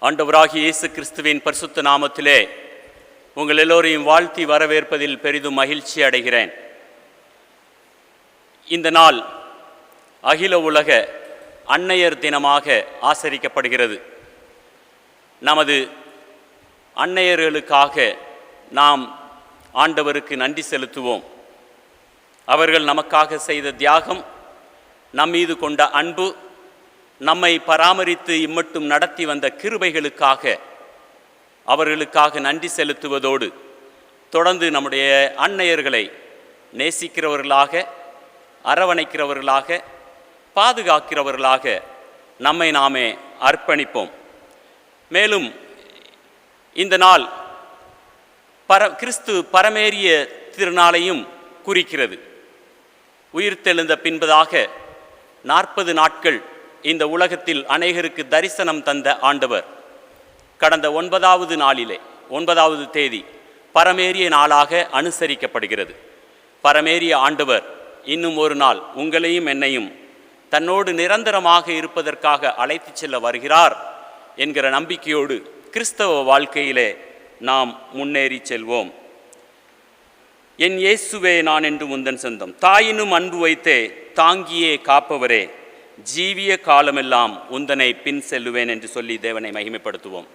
ஆண்டவராகிய இயேசு கிறிஸ்துவின் பரிசுத்த நாமத்திலே உங்கள் எல்லோரையும் வாழ்த்தி வரவேற்பதில் பெரிதும் மகிழ்ச்சி அடைகிறேன். இந்த நாள் அகில உலக அன்னையர் தினமாக ஆசரிக்கப்படுகிறது. நமது அன்னையர்களுக்காக நாம் ஆண்டவருக்கு நன்றி செலுத்துவோம். அவர்கள் நமக்காக செய்த தியாகம், நம்மீது கொண்ட அன்பு, நம்மை பராமரித்து இம்மட்டும் நடத்தி வந்த கிருபைகளுக்காக அவர்களுக்காக நன்றி செலுத்துவதோடு தொடர்ந்து நம்முடைய அன்னையர்களை நேசிக்கிறவர்களாக, அரவணைக்கிறவர்களாக, பாதுகாக்கிறவர்களாக நம்மை நாமே அர்ப்பணிப்போம். மேலும் இந்த நாள் கிறிஸ்து பரமேறிய திருநாளையும் குறிக்கிறது. உயிர்த்தெழுந்த பின்பதாக 40 நாட்கள் இந்த உலகத்தில் அநேகருக்கு தரிசனம் தந்த ஆண்டவர் கடந்த 9வது நாளிலே 9வது தேதி பரமேறிய நாளாக அனுசரிக்கப்படுகிறது. பரமேறிய ஆண்டவர் இன்னும் ஒரு நாள் உங்களையும் என்னையும் தன்னோடு நிரந்தரமாக இருப்பதற்காக அழைத்து செல்ல வருகிறார் என்கிற நம்பிக்கையோடு கிறிஸ்தவ வாழ்க்கையிலே நாம் முன்னேறி செல்வோம். என் இயேசுவே நான் என்று உந்தன் சொந்தம், தாயினும் அன்பு வைத்தே தாங்கியே காப்பவரே, ஜீவிய காலமெல்லாம் உந்தனை பின் செல்லுவேன் என்று சொல்லி தேவனை மகிமைப்படுத்துவோம்.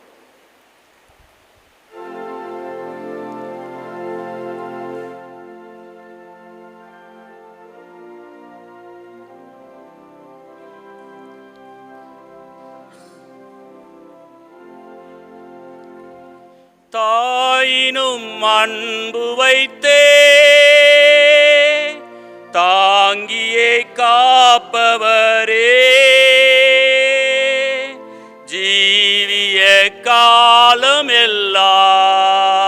தாயினும் அன்பு வைத்தே தாங்கியே காப்பவரே, ஜீவிய காலம் எல்லாம்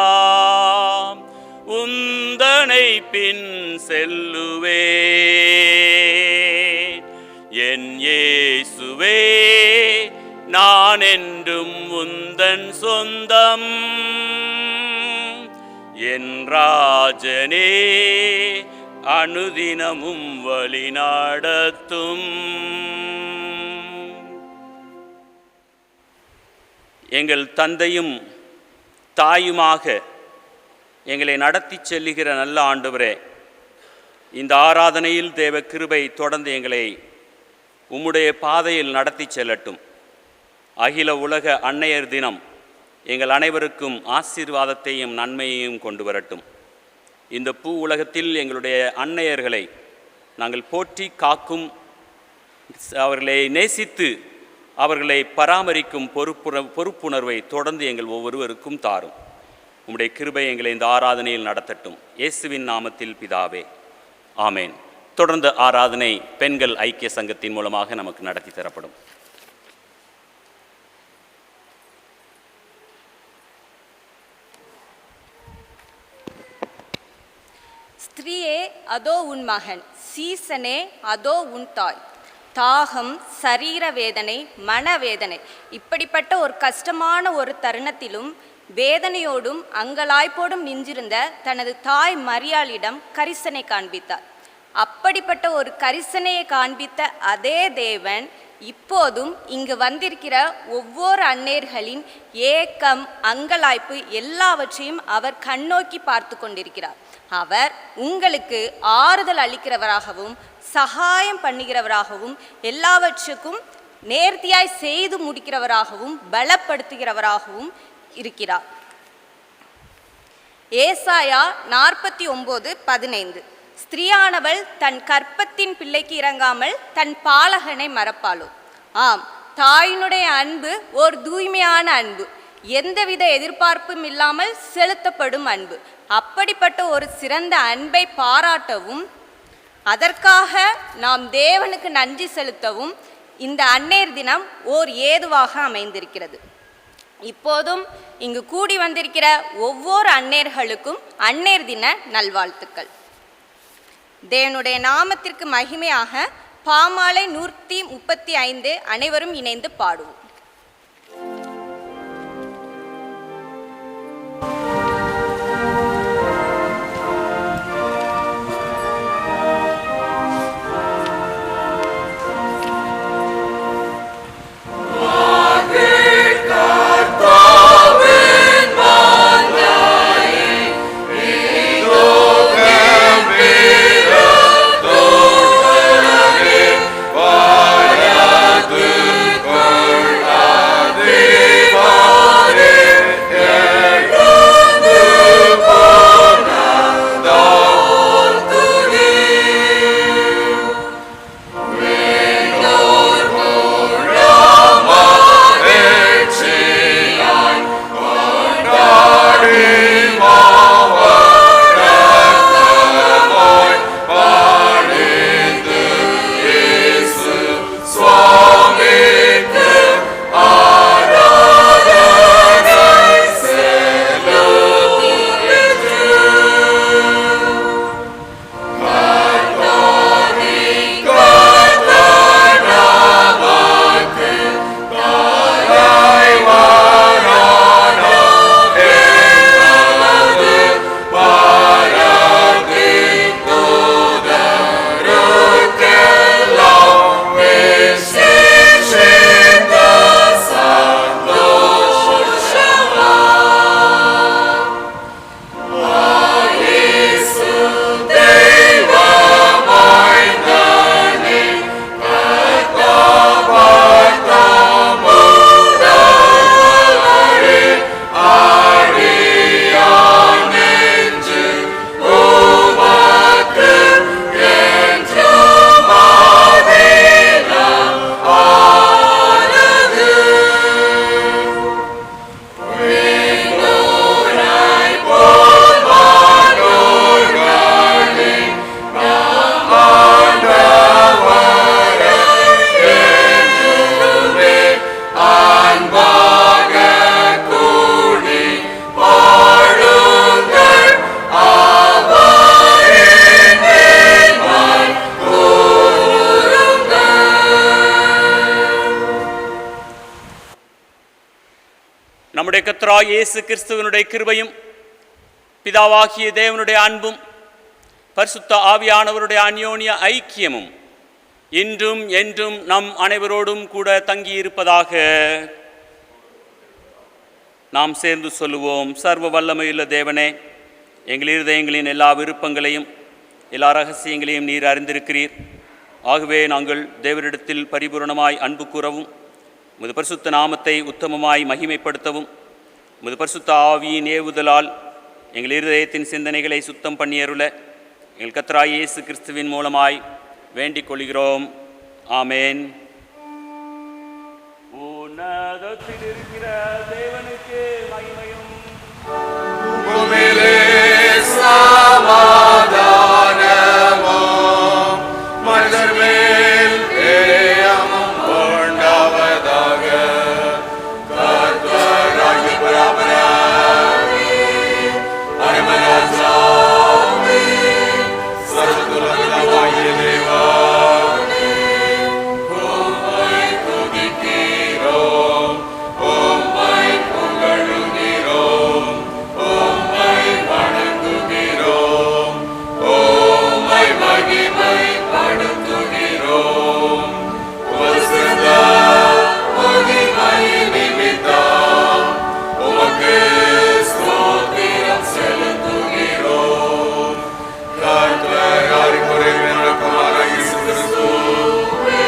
உந்தனை பின் செல்லுவே. என் இயேசுவே நான் என்றும் உந்தன் சொந்தம், என் ராஜனே அனுதினமும் வழி நடத்தும். எங்கள் தந்தையும் தாயுமாக எங்களை நடத்தி செல்லுகிற நல்ல ஆண்டவரே, இந்த ஆராதனையில் தேவ கிருபை தொடர்ந்து எங்களை உம்முடைய பாதையில் நடத்தி செல்லட்டும். அகில உலக அன்னையர் தினம் எங்கள் அனைவருக்கும் ஆசீர்வாதத்தையும் நன்மையையும் கொண்டு வரட்டும். இந்த பூ உலகத்தில் எங்களுடைய அன்னையர்களை நாங்கள் போற்றி காக்கும், அவர்களை நேசித்து அவர்களை பராமரிக்கும் பொறுப்புணர்வை தொடர்ந்து எங்கள் ஒவ்வொருவருக்கும் தாரும். உம்முடைய கிருபை எங்களை இந்த ஆராதனையில் நடத்தட்டும். இயேசுவின் நாமத்தில் பிதாவே, ஆமேன். தொடர்ந்து ஆராதனை பெண்கள் ஐக்கிய சங்கத்தின் மூலமாக நமக்கு நடத்தி தரப்படும். ஸ்திரீயே அதோ உன் மகன், சீசனே அதோ உன் தாய். தாகம், சரீர வேதனை, மனவேதனை, இப்படிப்பட்ட ஒரு கஷ்டமான ஒரு தருணத்திலும் வேதனையோடும் அங்கலாய்ப்போடும் நின்றிருந்த தனது தாய் மரியாளிடம் கரிசனை காண்பித்தார். அப்படிப்பட்ட ஒரு கரிசனையை காண்பித்த அதே தேவன் இப்போதும் இங்கு வந்திருக்கிற ஒவ்வொரு அன்னையர்களின் ஏக்கம், அங்கலாய்ப்பு எல்லாவற்றையும் அவர் கண்ணோக்கி பார்த்து கொண்டிருக்கிறார். அவர் உங்களுக்கு ஆறுதல் அளிக்கிறவராகவும் சகாயம் பண்ணுகிறவராகவும் எல்லாவற்றுக்கும் நேர்த்தியாய் செய்து முடிக்கிறவராகவும் பலப்படுத்துகிறவராகவும் இருக்கிறார். ஏசாயா 49:15, ஸ்திரீயானவள் தன் கற்பத்தின் பிள்ளைக்கு இறங்காமல் தன் பாலகனை மறப்பாளோ. ஆம், தாயினுடைய அன்பு ஓர் தூய்மையான அன்பு, எந்தவித எதிர்பார்ப்பும் இல்லாமல் செலுத்தப்படும் அன்பு. அப்படிப்பட்ட ஒரு சிறந்த அன்பை பாராட்டவும் அதற்காக நாம் தேவனுக்கு நன்றி செலுத்தவும் இந்த அன்னையர் தினம் ஓர் ஏதுவாக அமைந்திருக்கிறது. இப்போதும் இங்கு கூடி வந்திருக்கிற ஒவ்வொரு அன்னையர்களுக்கும் அன்னையர் தின நல்வாழ்த்துக்கள். தேவனுடைய நாமத்திற்கு மகிமையாக பாமாலை 135 அனைவரும் இணைந்து பாடுவோம். God. கர்த்தராகிய இயேசு கிறிஸ்துவினுடைய கிருபையும் பிதாவாகிய தேவனுடைய அன்பும் பரிசுத்த ஆவியானவருடைய அந்யோன்ய ஐக்கியமும் இன்றும் என்றும் நம் அனைவரோடும் கூட தங்கியிருப்பதாக. நாம் சேர்ந்து சொல்லுவோம். சர்வ வல்லமையுள்ள தேவனே, எங்கள் இருதயங்களின் எல்லா விருப்பங்களையும் எல்லா ரகசியங்களையும் நீர் அறிந்திருக்கிறீர். ஆகவே நாங்கள் தேவரிடத்தில் பரிபூரணமாய் அன்பு கூறவும், உமது பரிசுத்த நாமத்தை உத்தமமாய் மகிமைப்படுத்தவும், உமது பரிசுத்த ஆவியின் ஏவுதலால் எங்கள் இருதயத்தின் சிந்தனைகளை சுத்தம் பண்ணியருள எங்கள் கர்த்தராகிய இயேசு கிறிஸ்துவின் மூலமாய் வேண்டிக் கொள்கிறோம். ஆமேன். உன்னதத்தில் இருக்கிற தேவனுக்கு மகிமையும் பூமியிலே சமாதானமும் மனிதர் மேல் பிரியமும் உண்டாவதாக. கர்த்தராகிய பராபரமே, பரமராஜாவே, சர்வத்துள்ள பிதாவாகிய தேவா, உம்மை துதிக்கிறோம், உம்மை புகழுகிறோம், உம்மை வணங்குகிறோம், உம்மை மகிமைப்படுத்துகிறோம். உமது சிறந்த மகிமை நிமித்தம் உமக்கு ஸ்தோத்திரம் செலுத்துகிறோம். கர்த்தராகிய குமாரனாகிய இயேசு கிறிஸ்துவே,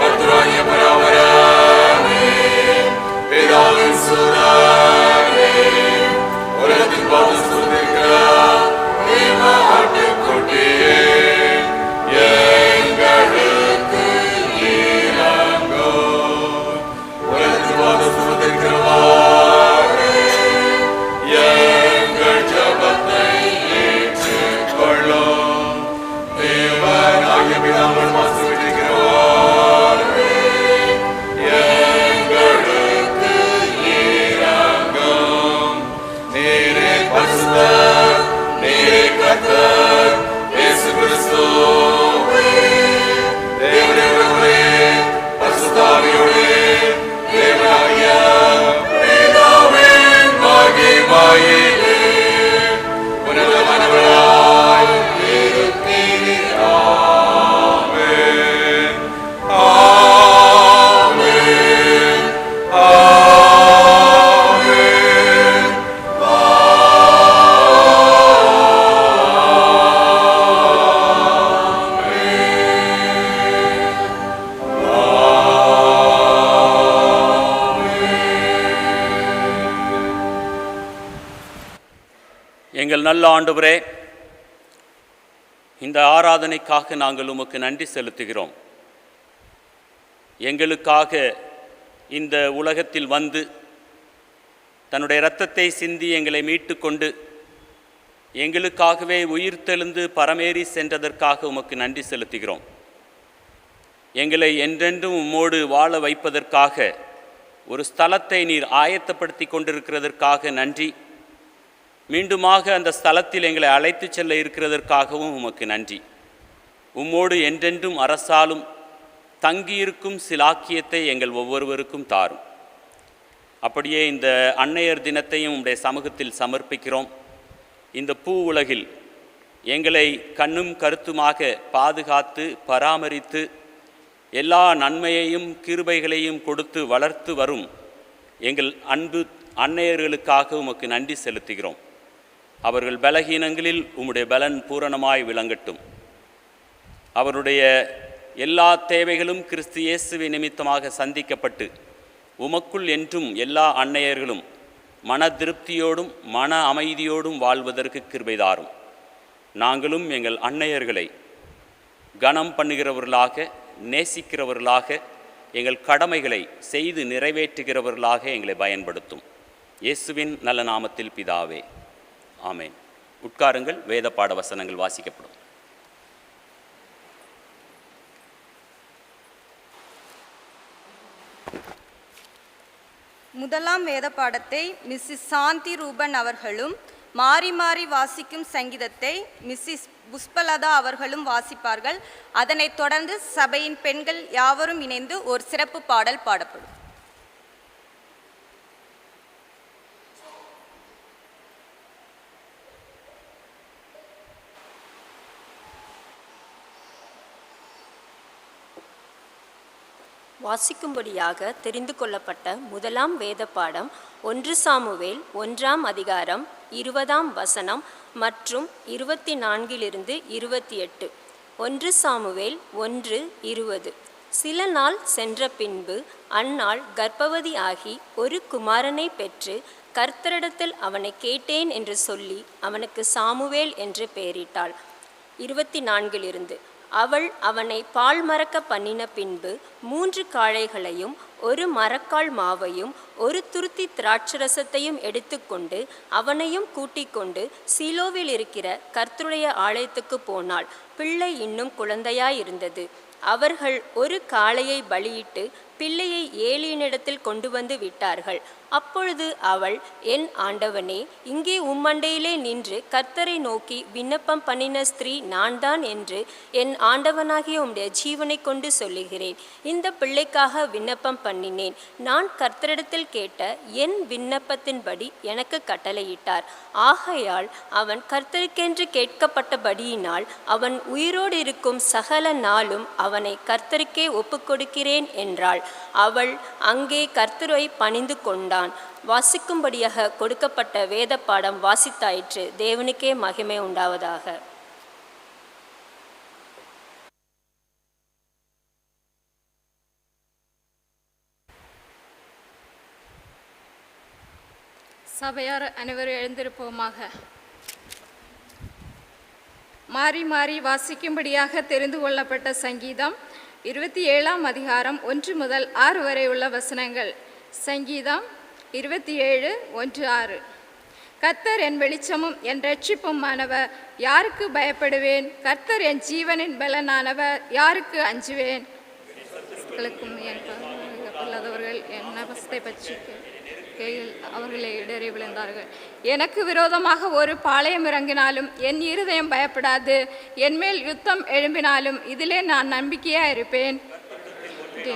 கர்த்தராகிய பராபரமே, பிதாவின் சுதனே, உலகத்தின் பாவத்தை சுமந்திருக்கிற தேவ ஆட்டுக்குட்டியே, எங்களுக்கு இரங்கும். உலகத்தின் பாவத்தை சுமந்திருக்கிறவரே, எங்கள் ஜெபத்தை ஏற்றுக்கொள்ளும். தேவனாகிய பிதாவின் வாசமிட்டிருக்கிறவரே, எங்களுக்கு இரங்கும். நீரே பரிசுத்தர், நீரே கர்த்தர், இயேசு கிறிஸ்துவே, தேவனே ஒருவரே, பரிசுத்த ஆவியோடே, தேவனாகிய பிதாவின் மகிமையிலே உன்னதமானவராய் இருக்கிறீர். ஆமென். ஆமென். ஆமென். எங்கள் நல்ல ஆண்டவரே, இந்த ஆராதனைக்காக நாங்கள் உமக்கு நன்றி செலுத்துகிறோம். எங்களுக்காக இந்த உலகத்தில் வந்து தன்னுடைய இரத்தத்தை சிந்தி எங்களை மீட்டு கொண்டு எங்களுக்காகவே உயிர்த்தெழுந்து பரமேறி சென்றதற்காக உமக்கு நன்றி செலுத்துகிறோம். எங்களை என்றென்றும் உம்மோடு வாழ வைப்பதற்காக ஒரு ஸ்தலத்தை நீர் ஆயத்தப்படுத்தி கொண்டிருக்கிறதற்காக நன்றி. மீண்டுமாக அந்த ஸ்தலத்தில் எங்களை அழைத்து செல்ல இருக்கிறதற்காகவும் உமக்கு நன்றி. உம்மோடு என்றென்றும் அரசாலும் தங்கியிருக்கும் சிலாக்கியத்தை எங்கள் ஒவ்வொருவருக்கும் தாரும். அப்படியே இந்த அன்னையர் தினத்தையும் உம்முடைய சமூகத்தில் சமர்ப்பிக்கிறோம். இந்த பூ உலகில் எங்களை கண்ணும் கருத்துமாக பாதுகாத்து பராமரித்து எல்லா நன்மையையும் கிருபைகளையும் கொடுத்து வளர்த்து வரும் எங்கள் அன்பு அன்னையர்களுக்காக உமக்கு நன்றி செலுத்துகிறோம். அவர்கள் பலகீனங்களில் உம்முடைய பலன் பூரணமாய் விளங்கட்டும். அவருடைய எல்லா தேவைகளும் கிறிஸ்து இயேசுவின் நிமித்தமாக சந்திக்கப்பட்டு உமக்குள் என்றும் எல்லா அன்னையர்களும் மன திருப்தியோடும் மன அமைதியோடும் வாழ்வதற்கு கிருபைதாரும். நாங்களும் எங்கள் அன்னையர்களை கனம் பண்ணுகிறவர்களாக, நேசிக்கிறவர்களாக, எங்கள் கடமைகளை செய்து நிறைவேற்றுகிறவர்களாக எங்களை பயன்படுத்தும். இயேசுவின் நல்ல நாமத்தில் பிதாவே, ஆமேன். உட்காருங்கள். வேத பாட வசனங்கள் வாசிக்கப்படும். முதலாம் வேத பாடத்தை மிஸ்ஸஸ் சாந்தி ரூபன் அவர்களும், மாறி மாறி வாசிக்கும் சங்கீதத்தை மிஸ்ஸஸ் புஷ்பலதா அவர்களும் வாசிப்பார்கள். அதனைத் தொடர்ந்து சபையின் பெண்கள் யாவரும் இணைந்து ஒரு சிறப்பு பாடல் பாடப்படும். வாசிக்கும்படியாக தெரிந்து கொள்ளப்பட்ட முதலாம் வேத பாடம் 1 சாமுவேல் 1ஆம் அதிகாரம் 20ஆம் வசனம் மற்றும் 24 28. 1 சாமுவேல் 1:20. சில நாள் சென்ற பின்பு அன்னாள் கர்ப்பவதி ஆகி ஒரு குமாரனை பெற்று கர்த்தரிடத்தில் அவனை கேட்டேன் என்று சொல்லி அவனுக்கு சாமுவேல் என்று பெயரிட்டாள். 24. அவள் அவனை பால் மறக்க பண்ணின பின்பு 3 காளைகளையும் 1 மரக்கால் மாவையும் 1 துருத்தி திராட்சரசத்தையும் எடுத்துக்கொண்டு அவனையும் கூட்டிக் கொண்டு சீலோவில் இருக்கிற கர்த்தருடைய ஆலயத்துக்கு போனாள். பிள்ளை இன்னும் குழந்தையாயிருந்தது. அவர்கள் 1 காளையை பலியிட்டு பிள்ளையை ஏலியினிடத்தில் கொண்டு வந்து விட்டார்கள். அப்பொழுது அவள், என் ஆண்டவனே, இங்கே உம்மண்டையிலே நின்று கர்த்தரை நோக்கி விண்ணப்பம் பண்ணின ஸ்திரீ நான் தான் என்று என் ஆண்டவனாகிய உம்முடைய ஜீவனை கொண்டு சொல்லுகிறேன். இந்த பிள்ளைக்காக விண்ணப்பம் பண்ணினேன். நான் கர்த்தரிடத்தில் கேட்ட என் விண்ணப்பத்தின்படி எனக்கு கட்டளையிட்டார். ஆகையால் அவன் கர்த்தருக்கென்று கேட்கப்பட்டபடியினால் அவன் உயிரோடு இருக்கும் சகல நாளும் அவனை கர்த்தருக்கே ஒப்புக்கொடுக்கிறேன் என்றாள். அவள் அங்கே கர்த்தரை பணிந்து கொண்டான். வாசிக்கும்படியாக கொடுக்கப்பட்ட வேத பாடம் வாசித்தாயிற்று. தேவனுக்கே மகிமை உண்டாவதாக. சபையார் அனைவரும் எழுந்திருப்போமாக. மாறி மாறி வாசிக்கும்படியாக தெரிந்து கொள்ளப்பட்ட சங்கீதம் 27ஆம் அதிகாரம் 1 முதல் 6 வரை உள்ள வசனங்கள். சங்கீதம் 27:1-6. கர்த்தர் என் வெளிச்சமும் என் இரட்சிப்புமானவர், யாருக்கு பயப்படுவேன்? கர்த்தர் என் ஜீவனின் பலனானவர், யாருக்கு அஞ்சுவேன்? என் இல்லாதவர்கள் என் நபஸ்தை பட்சிக்கையில் அவர்களை இடறி விழுந்தார்கள். எனக்கு விரோதமாக ஒரு பாளையம் இறங்கினாலும் என் இருதயம் பயப்படாது. என்மேல் யுத்தம் எழும்பினாலும் இதிலே நான் நம்பிக்கையாக இருப்பேன்.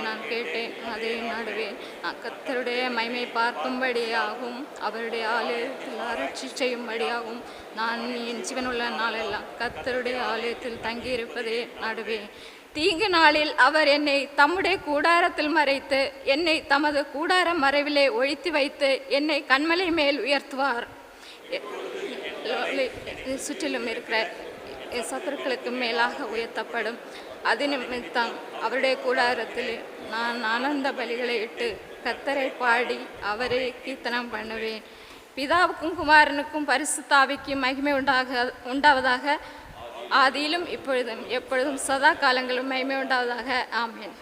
நான் கேட்டேன், அதை நாடுவேன். கர்த்தருடைய மகிமை பார்க்கும்படியாகவும் அவருடைய ஆலயத்தில் ஆராய்ச்சி செய்யும்படியாகவும் நான் என் ஜீவனுள்ள நாளெல்லாம் கர்த்தருடைய ஆலயத்தில் தங்கியிருப்பதே நாடுவேன். தீங்கு நாளில் அவர் என்னை தம்முடைய கூடாரத்தில் மறைத்து என்னை தமது கூடார மறைவிலே ஒழித்து வைத்து என்னை கண்மலை மேல் உயர்த்துவார். சுற்றிலும் இருக்கிற சத்துருக்களுக்கு மேலாக உயர்த்தப்படும். அது நிமித்தம் அவருடைய கூடாரத்தில் நான் ஆனந்த பலிகளை இட்டு கர்த்தரை பாடி அவரை கீர்த்தனம் பண்ணுவேன். பிதாவுக்கும் குமாரனுக்கும் பரிசுத்த ஆவிக்கும் மகிமை உண்டாவதாக. ஆதியிலும் இப்பொழுதும் எப்பொழுதும் சதா காலங்களும் மகிமை உண்டாவதாக. ஆமென்.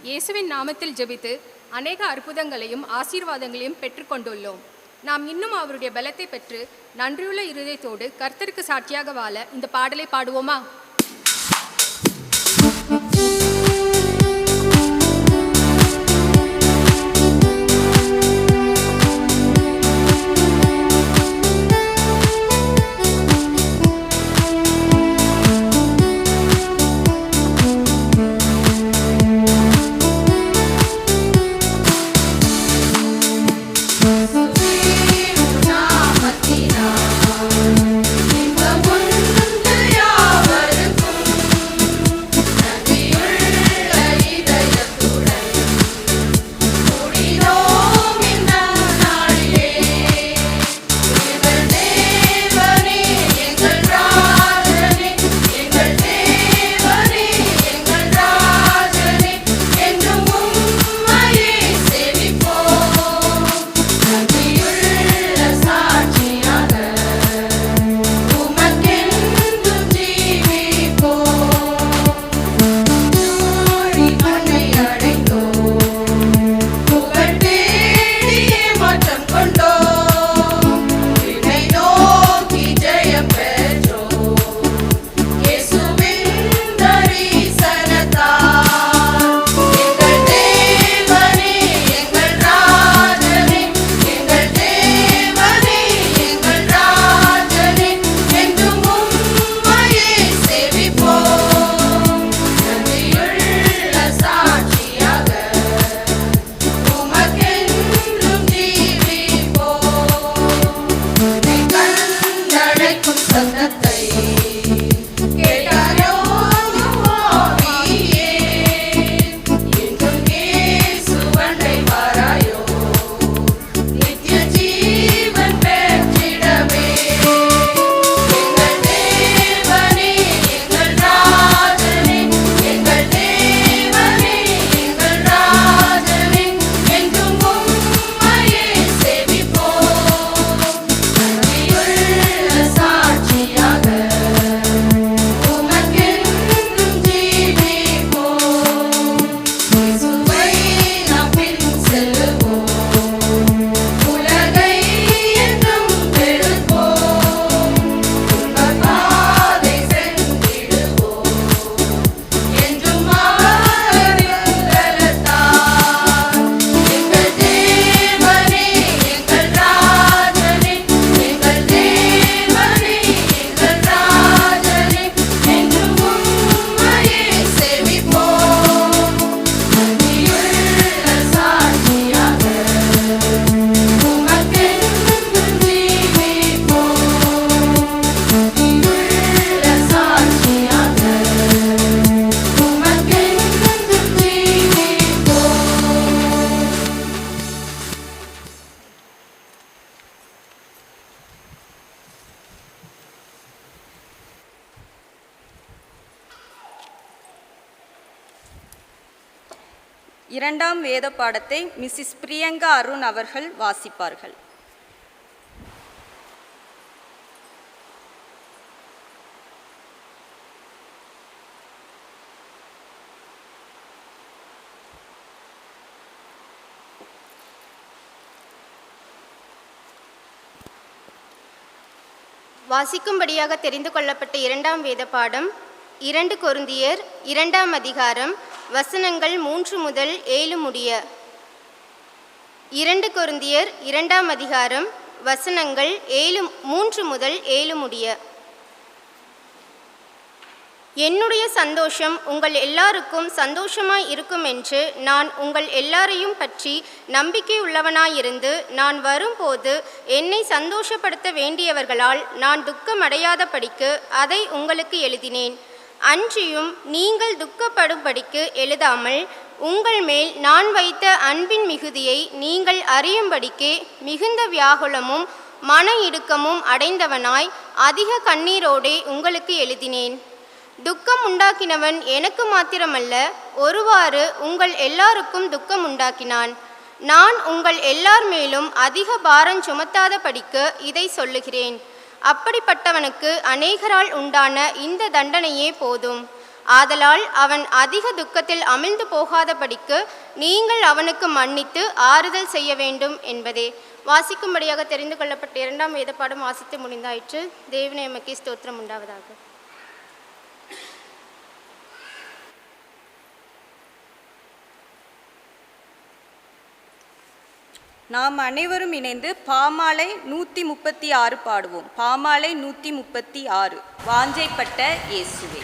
இயேசுவின் நாமத்தில் ஜெபித்து அநேக அற்புதங்களையும் ஆசீர்வாதங்களையும் பெற்றுக்கொண்டுள்ளோம். நாம் இன்னும் அவருடைய பலத்தை பெற்று நன்றியுள்ள இருதயத்தோடு கர்த்தருக்கு சாட்சியாக வாழ இந்த பாடலை பாடுவோமா? இன்பம் உண்டு யாவருக்கும், நன்றியுள்ள இரண்டாம் வேத பாடத்தை மிஸ்ஸஸ் பிரியங்கா அருண் அவர்கள் வாசிப்பார்கள். வாசிக்கும்படியாக தெரிந்து கொள்ளப்பட்ட இரண்டாம் வேத பாடம் 2 கொரிந்தியர் 2ஆம் அதிகாரம் வசனங்கள் 3 முதல் 7 முடிய. 2 கொரிந்தியர் 2ஆம் அதிகாரம் வசனங்கள் 3 முதல் 7 முடிய. என்னுடைய சந்தோஷம் உங்கள் எல்லாருக்கும் சந்தோஷமாய் இருக்கும் என்று நான் உங்கள் எல்லாரையும் பற்றி நம்பிக்கை உள்ளவனாயிருந்து நான் வரும்போது என்னை சந்தோஷப்படுத்த வேண்டியவர்களால் நான் துக்கமடையாதபடிக்கு அதை உங்களுக்கு எழுதினேன். அன்றியும் நீங்கள் துக்கப்படும்படிக்கு எழுதாமல் உங்கள் மேல் நான் வைத்த அன்பின் மிகுதியை நீங்கள் அறியும்படிக்கே மிகுந்த வியாகுலமும் மன இடுக்கமும் அடைந்தவனாய் அதிக கண்ணீரோடே உங்களுக்கு எழுதினேன். துக்கம் உண்டாக்கினவன் எனக்கு மாத்திரமல்ல, ஒருவாறு உங்கள் எல்லாருக்கும் துக்கம் உண்டாக்கினான். நான் உங்கள் எல்லார் மேலும் அதிக பாரம் சுமத்தாதபடிக்கு இதை சொல்லுகிறேன். அப்படிப்பட்டவனுக்கு அநேகரால் உண்டான இந்த தண்டனையே போதும். ஆதலால் அவன் அதிக துக்கத்தில் அமிழ்ந்து போகாதபடிக்கு நீங்கள் அவனுக்கு மன்னித்து ஆறுதல் செய்ய வேண்டும் என்பதே. வாசிக்கும்படியாக தெரிந்து கொள்ளப்பட்ட இரண்டாம் வேதப்பாடம் வாசித்து முடிந்தாயிற்று. தேவனே எமக்கே ஸ்தோத்திரம் உண்டாவதாக. நாம் அனைவரும் இணைந்து பாமாலை 136 பாடுவோம். பாமாலை 136, வாஞ்சைப்பட்ட இயேசுவே.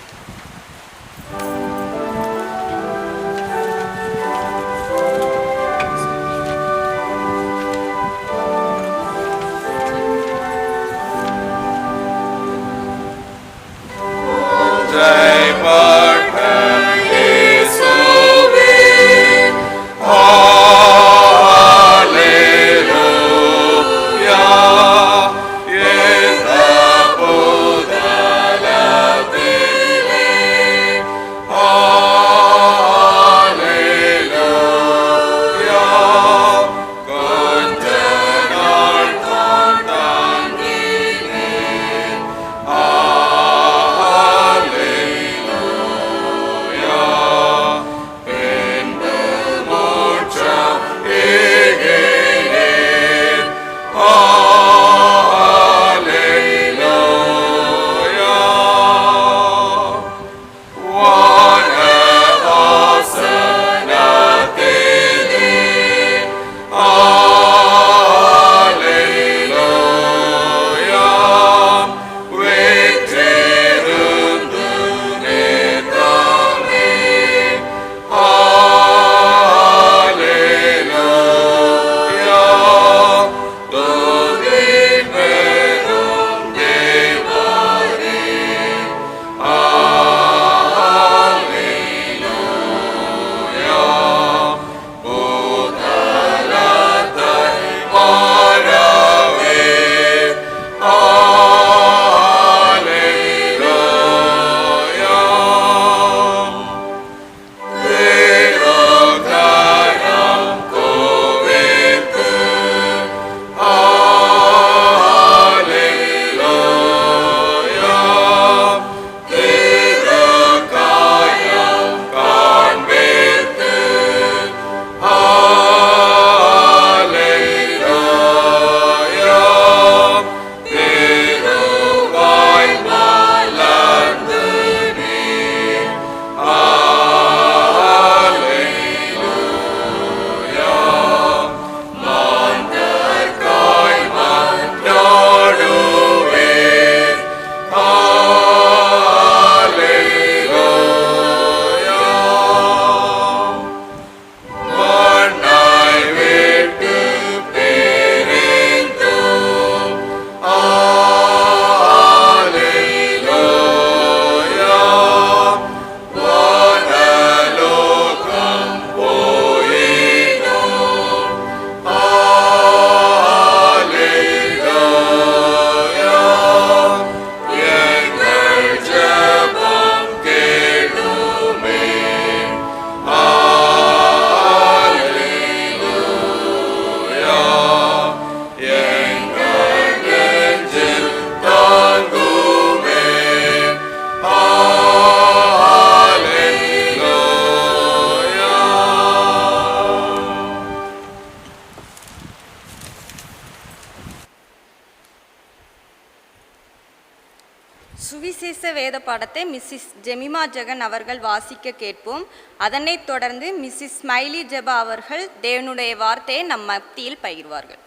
வேத பாடத்தை மிஸ்ஸஸ் ஜெமிமா ஜெகன் அவர்கள் வாசிக்க கேட்போம். அதனைத் தொடர்ந்து மிஸ்ஸஸ் ஸ்மைலி ஜெபா அவர்கள் தேவனுடைய வார்த்தையை நம் மத்தியில் பகிர்வார்கள்.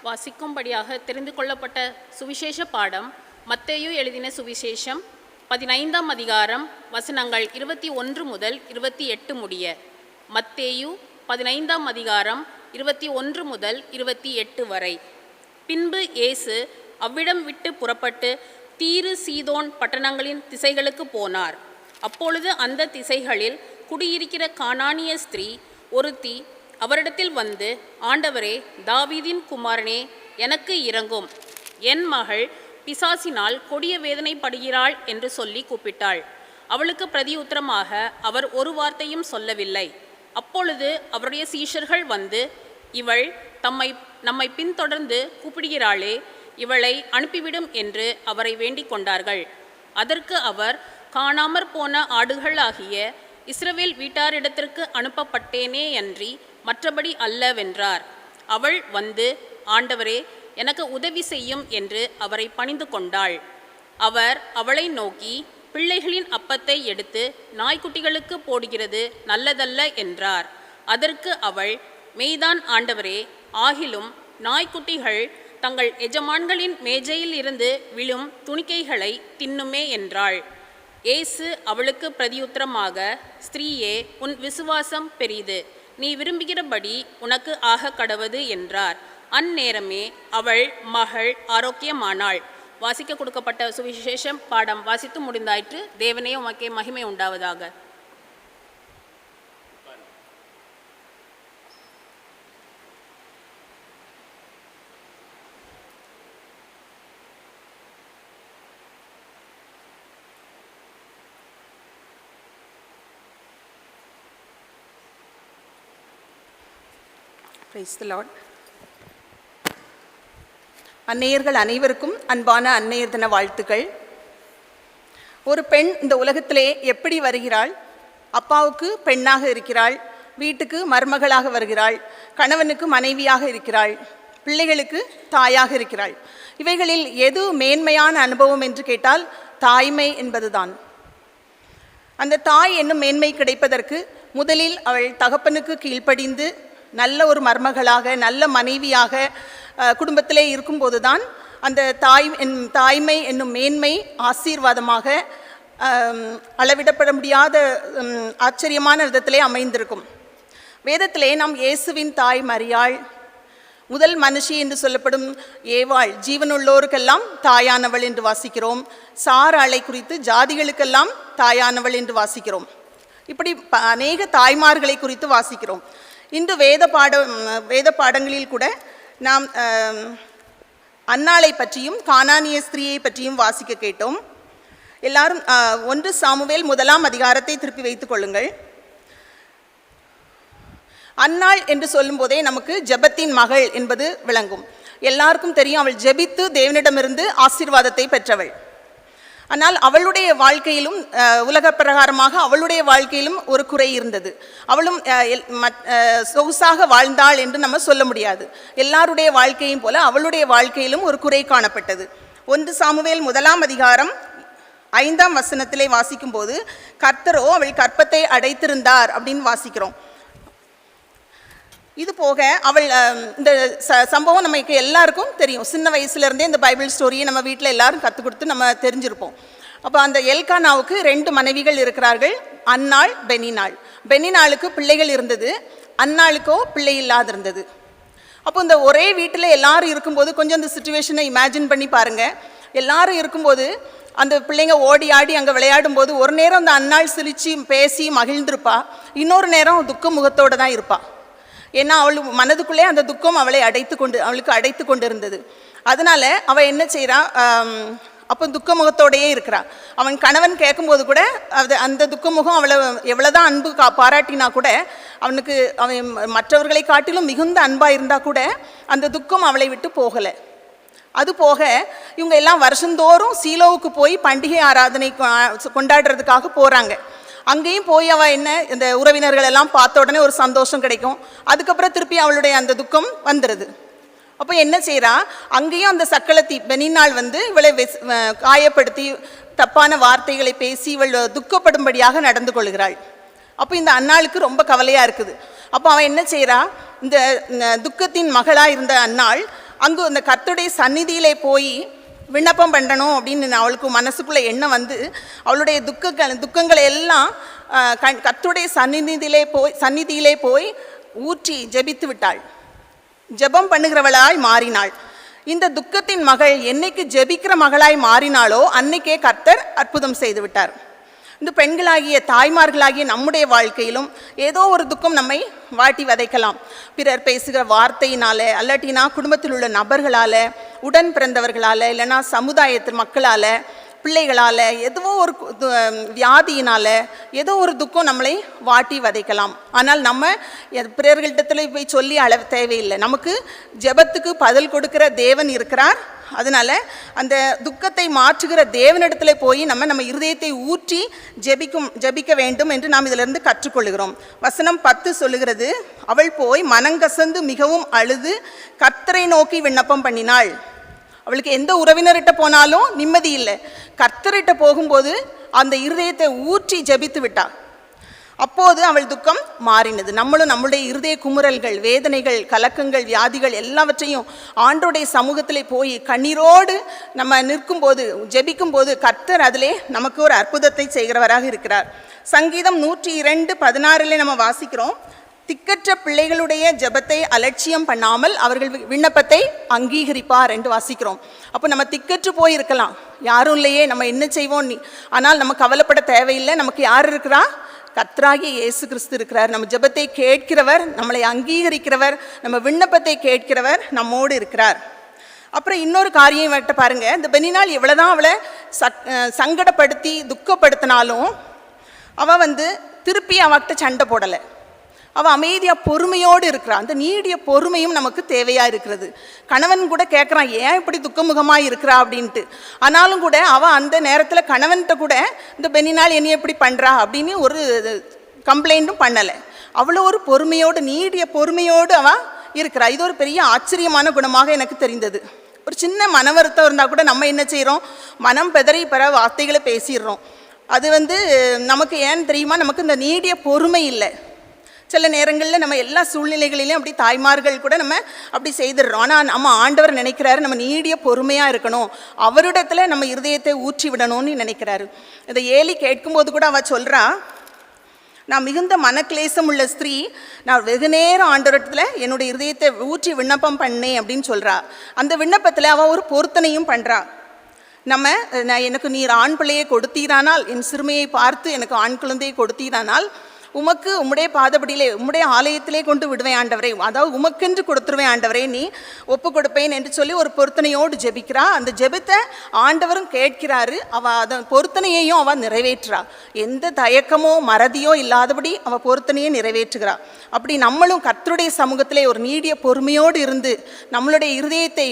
வாசிக்கும்படியாக தெரிந்து கொள்ளப்பட்ட சுவிசேஷ பாடம் மத்தேயு எழுதின சுவிசேஷம் 15ஆம் அதிகாரம் வசனங்கள் 21 முதல் 28 முடிய. மத்தேயு 15ஆம் அதிகாரம் 21 முதல் 28 வரை. பின்பு இயேசு அவ்விடம் விட்டு புறப்பட்டு தீரு சீதோன் பட்டணங்களின் திசைகளுக்கு போனார். அப்பொழுது அந்த திசைகளில் குடியிருக்கிற கானானிய ஸ்திரீ ஒருத்தி அவரிடத்தில் வந்து, ஆண்டவரே, தாவீதின் குமாரனே, எனக்கு இரங்கும், என் மகள் பிசாசினால் கொடிய வேதனைப்படுகிறாள் என்று சொல்லி கூப்பிட்டாள். அவளுக்கு பிரதியுத்தரமாக அவர் ஒரு வார்த்தையும் சொல்லவில்லை. அப்பொழுது அவருடைய சீஷர்கள் வந்து, இவள் நம்மை பின்தொடர்ந்து கூப்பிடுகிறாளே, இவளை அனுப்பிவிடும் என்று அவரை வேண்டிக் கொண்டார்கள். அதற்கு அவர், காணாமற் போன ஆடுகள் ஆகிய இஸ்ரவேல் வீட்டாரிடத்திற்கு அனுப்பப்பட்டேனே அன்றி மற்றபடி அல்லவென்றார். அவள் வந்து, ஆண்டவரே, எனக்கு உதவி செய்யும் என்று அவரை பணிந்து கொண்டாள். அவர் அவளை நோக்கி, பிள்ளைகளின் அப்பத்தை எடுத்து நாய்க்குட்டிகளுக்கு போடுகிறது நல்லதல்ல என்றார். அதற்கு அவள், மெய்தான் ஆண்டவரே, ஆகிலும் நாய்க்குட்டிகள் தங்கள் எஜமான்களின் மேஜையில் இருந்து விழும் துணிக்கைகளை தின்னுமே என்றாள். இயேசு அவளுக்கு பிரதியுத்தரமாக, ஸ்திரீயே, உன் விசுவாசம் பெரிது, நீ விரும்புகிறபடி உனக்கு ஆக கடவது என்றார். அந்நேரமே அவள் மகள் ஆரோக்கியமானாள். வாசிக்க கொடுக்கப்பட்ட சுவிசேஷம் பாடம் வாசித்து முடிந்தாயிற்று. தேவனே உமக்கே மகிமை உண்டாவதாக. Praise the Lord. அன்னையர்கள் அனைவருக்கும் அன்பான அன்னையர் தின வாழ்த்துக்கள். ஒரு பெண் இந்த உலகத்திலே எப்படி வருகிறாள்? அப்பாவுக்கு பெண்ணாக இருக்கிறாள், வீட்டுக்கு மருமகளாக வருகிறாள், கணவனுக்கு மனைவியாக இருக்கிறாள், பிள்ளைகளுக்கு தாயாக இருக்கிறாள். இவைகளில் எது மேன்மையான அனுபவம் என்று கேட்டால் தாய்மை என்பதுதான். அந்த தாய் என்னும் மேன்மை கிடைப்பதற்கு முதலில் அவள் தகப்பனுக்கு கீழ்ப்படிந்து நல்ல ஒரு மருமகளாக, நல்ல மனைவியாக குடும்பத்திலே இருக்கும்போது தான் அந்த தாய்மை என்னும் மேன்மை ஆசீர்வாதமாக அளவிடப்பட முடியாத ஆச்சரியமான விதத்திலே அமைந்திருக்கும். வேதத்திலே நாம் இயேசுவின் தாய் மரியாள், முதல் மனுஷி என்று சொல்லப்படும் ஏவாள், ஜீவனுள்ளோருக்கெல்லாம் தாயானவள் என்று வாசிக்கிறோம். சாராளை குறித்து ஜாதிகளுக்கெல்லாம் தாயானவள் என்று வாசிக்கிறோம். இப்படி அநேக தாய்மார்களை குறித்து வாசிக்கிறோம். இன்று வேத பாடங்களில் கூட நாம் அன்னாளை பற்றியும் கானானிய ஸ்திரீயை பற்றியும் வாசிக்க கேட்டோம். எல்லாரும் 1 சாமுவேல் 1ஆம் அதிகாரத்தை திருப்பி வைத்துக் கொள்ளுங்கள். அன்னாள் என்று சொல்லும் போதே நமக்கு ஜெபத்தின் மகள் என்பது விளங்கும். எல்லாருக்கும் தெரியும், அவள் ஜெபித்து தேவனிடமிருந்து ஆசீர்வாதத்தை பெற்றவள். ஆனால் அவளுடைய வாழ்க்கையிலும் உலக பிரகாரமாக அவளுடைய வாழ்க்கையிலும் ஒரு குறை இருந்தது. அவளும் சொகுசாக வாழ்ந்தாள் என்று நம்ம சொல்ல முடியாது. எல்லாருடைய வாழ்க்கையும் போல அவளுடைய வாழ்க்கையிலும் ஒரு குறை காணப்பட்டது. 1 சாமுவேல் 1ஆம் அதிகாரம் 5ஆம் வசனத்திலே வாசிக்கும் போது, கர்த்தரோ அவள் கற்பத்தை அடைத்திருந்தார் அப்படின்னு வாசிக்கிறோம். இது போக அவள் இந்த சம்பவம் நமக்கு எல்லாருக்கும் தெரியும். சின்ன வயசுலேருந்தே இந்த பைபிள் ஸ்டோரியை நம்ம வீட்டில் எல்லாரும் கற்றுக் கொடுத்து நம்ம தெரிஞ்சிருப்போம். அப்போ அந்த எல்கானாவுக்கு 2 மனைவிகள் இருக்கிறார்கள், அன்னாள், பெனினாள். பெனினாளுக்கு பிள்ளைகள் இருந்தது, அன்னாளுக்கோ பிள்ளை இல்லாதிருந்தது. அப்போ இந்த ஒரே வீட்டில் எல்லாரும் இருக்கும்போது கொஞ்சம் இந்த சுச்சுவேஷனை இமேஜின் பண்ணி பாருங்கள். எல்லாரும் இருக்கும்போது அந்த பிள்ளைங்க ஓடி ஆடி அங்கே விளையாடும் போது ஒரு நேரம் அந்த அன்னாள் சிரித்து பேசி மகிழ்ந்திருப்பா, இன்னொரு நேரம் துக்க முகத்தோடு தான் இருப்பாள். ஏன்னா அவள் மனதுக்குள்ளே அந்த துக்கம் அவளுக்கு அடைத்து கொண்டு இருந்தது. அதனால அவள் என்ன செய்கிறா, அப்போ துக்க முகத்தோடையே இருக்கிறா. அவன் கணவன் கேட்கும்போது கூட அந்த துக்க முகம் அவளை எவ்வளோதான் அன்பு பாராட்டினா கூட, அவன் மற்றவர்களை காட்டிலும் மிகுந்த அன்பாக இருந்தால் கூட அந்த துக்கம் அவளை விட்டு போகலை. அது போக இவங்க எல்லாம் வருஷந்தோறும் சீலோவுக்கு போய் பண்டிகை ஆராதனை கொண்டாடுறதுக்காக போகிறாங்க. அங்கேயும் போய் அவள் என்ன இந்த உறவினர்கள் எல்லாம் பார்த்த உடனே ஒரு சந்தோஷம் கிடைக்கும். அதுக்கப்புறம் திருப்பி அவளுடைய அந்த துக்கம் வந்துடுது. அப்போ என்ன செய்கிறா, அங்கேயும் அந்த சக்களத்தி பெனினாள் வந்து இவளை காயப்படுத்தி தப்பான வார்த்தைகளை பேசி இவள் துக்கப்படும்படியாக நடந்து கொள்கிறாள். அப்போ இந்த அன்னாளுக்கு ரொம்ப கவலையாக இருக்குது. அப்போ அவன் என்ன செய்கிறா, இந்த துக்கத்தின் மகளாக இருந்த அன்னாள் அங்கு அந்த கர்த்தருடைய சந்நிதியிலே போய் விண்ணப்பம் பண்ணணும் அப்படின்னு அவளுக்கு மனசுக்குள்ளே எண்ணம் வந்து அவளுடைய துக்கங்களை எல்லாம் கர்த்தருடைய சந்நிதியிலே போய் ஊற்றி ஜெபித்து விட்டாள். ஜெபம் பண்ணுகிறவளாய் மாறினாள். இந்த துக்கத்தின் மகள் என்னைக்கு ஜெபிக்கிற மகளாய் மாறினாளோ அன்னைக்கே கர்த்தர் அற்புதம் செய்து விட்டார். இந்த பெண்களாகிய தாய்மார்களாகிய நம்முடைய வாழ்க்கையிலும் ஏதோ ஒரு துக்கம் நம்மை வாட்டி வதைக்கலாம். பிறர் பேசுகிற வார்த்தையினால, அல்லாட்டினா குடும்பத்தில் உள்ள நபர்களால், உடன் பிறந்தவர்களால், இல்லைனா சமுதாயத்து மக்களால், பிள்ளைகளால், ஏதோ ஒரு வியாதியினால் ஏதோ ஒரு துக்கம் நம்மளை வாட்டி வதைக்கலாம். ஆனால் நம்ம பிறர்களிடத்தில் போய் சொல்லி அளவு தேவையில்லை. நமக்கு ஜெபத்துக்கு பதில் கொடுக்கிற தேவன் இருக்கிறார். அதனால் அந்த துக்கத்தை மாற்றுகிற தேவனிடத்தில் போய் நம்ம இருதயத்தை ஊற்றி ஜெபிக்க வேண்டும் என்று நாம் இதிலிருந்து கற்றுக்கொள்கிறோம். வசனம் 10 சொல்லுகிறது, அவள் போய் மனங்கசந்து மிகவும் அழுது கர்த்தரை நோக்கி விண்ணப்பம் பண்ணினாள். அவளுக்கு எந்த உறவினர்கிட்ட போனாலும் நிம்மதி இல்லை. கர்த்தர்கிட்ட போகும்போது அந்த இருதயத்தை ஊற்றி ஜெபித்து விட்டாள். அப்போது அவள் துக்கம் மாறினது. நம்மளும் நம்முடைய இருதய குமுறல்கள், வேதனைகள், கலக்கங்கள், வியாதிகள் எல்லாவற்றையும் ஆண்டோடைய சமூகத்தில் போய் கண்ணீரோடு நம்ம நிற்கும்போது, ஜெபிக்கும்போது கர்த்தர் அதிலே நமக்கு ஒரு அற்புதத்தை செய்கிறவராக இருக்கிறார். சங்கீதம் 102:16 நம்ம வாசிக்கிறோம், திக்கற்ற பிள்ளைகளுடைய ஜெபத்தை அலட்சியம் பண்ணாமல் அவர்கள் விண்ணப்பத்தை அங்கீகரிப்பார் என்று வாசிக்கிறோம். அப்போ நம்ம திக்கற்று போயிருக்கலாம், யாரும் இல்லையே, நம்ம என்ன செய்வோம், ஆனால் நம்ம கவலைப்பட தேவையில்லை. நமக்கு யார் இருக்கிறா? கர்த்தராகிய இயேசு கிறிஸ்து இருக்கிறார். நம்ம ஜெபத்தை கேட்கிறவர், நம்மளை அங்கீகரிக்கிறவர், நம்ம விண்ணப்பத்தை கேட்கிறவர் நம்மோடு இருக்கிறார். அப்புறம் இன்னொரு காரியம் இவர்கிட்ட பாருங்க, இந்த பெனினாள் எவ்வளோதான் அவளை சங்கடப்படுத்தி துக்கப்படுத்தினாலும் அவள் திருப்பி அவகிட்ட சண்டை போடலை. அவள் அமைதியாக பொறுமையோடு இருக்கிறான். அந்த நீடிய பொறுமையும் நமக்கு தேவையாக இருக்கிறது. கணவன் கூட கேட்குறான், ஏன் இப்படி துக்கமுகமாக இருக்கிறா அப்படின்ட்டு. ஆனாலும் கூட அவள் அந்த நேரத்தில் கணவன்கிட்ட கூட இந்த பெனினாள் என்னை எப்படி பண்ணுறா அப்படின்னு ஒரு கம்ப்ளைண்ட்டும் பண்ணலை. அவ்வளோ ஒரு பொறுமையோடு, நீடிய பொறுமையோடு அவள் இருக்கிறா. இது ஒரு பெரிய ஆச்சரியமான குணமாக எனக்கு தெரிந்தது. ஒரு சின்ன மன வருத்தம் இருந்தால் கூட நம்ம என்ன செய்கிறோம், மனம் பெதறி பிற வார்த்தைகளை பேசிடுறோம். அது நமக்கு ஏன்னு தெரியுமா, நமக்கு இந்த நீடிய பொறுமை இல்லை. சில நேரங்களில் நம்ம எல்லா சூழ்நிலைகளிலையும் அப்படி தாய்மார்கள் கூட நம்ம அப்படி செய்திடுறோம். ஆனால் நம்ம ஆண்டவர் நினைக்கிறாரு நம்ம நீடிய பொறுமையாக இருக்கணும், அவரிடத்துல நம்ம இருதயத்தை ஊற்றி விடணும்னு நினைக்கிறாரு. இதை ஏலி கேட்கும்போது கூட அவள் சொல்கிறா, நான் மிகுந்த மனக்லேசம் உள்ள ஸ்திரீ, நான் வெகு நேரம் ஆண்டவரிடத்துல என்னுடைய இருதயத்தை ஊற்றி விண்ணப்பம் பண்ணேன் அப்படின்னு சொல்கிறா. அந்த விண்ணப்பத்தில் அவள் ஒரு பொருத்தனையும் பண்ணுறா. எனக்கு நீர் ஆண் பிள்ளையை கொடுத்தீரானால், என் சிறுமையை பார்த்து எனக்கு ஆண் குழந்தையை கொடுத்தீரானால் உமக்கு உம்முடைய பாதபடியிலே உம்முடைய ஆலயத்திலே கொண்டு விடுவேன் ஆண்டவரே, அதாவது உமக்கென்று கொடுத்துருவேன் ஆண்டவரே, நீ ஒப்பு கொடுப்பேன் என்று சொல்லி ஒரு பொருத்தனையோடு ஜெபிக்கிறா. அந்த ஜெபத்தை ஆண்டவரும் கேட்கிறாரு. அவள் அதன் பொருத்தனையையும் அவள் நிறைவேற்றுறா. எந்த தயக்கமோ மறதியோ இல்லாதபடி அவள் பொருத்தனையை நிறைவேற்றுகிறா. அப்படி நம்மளும் கர்த்தருடைய சமூகத்திலே ஒரு நீடிய பொறுமையோடு இருந்து நம்மளுடைய இருதயத்தை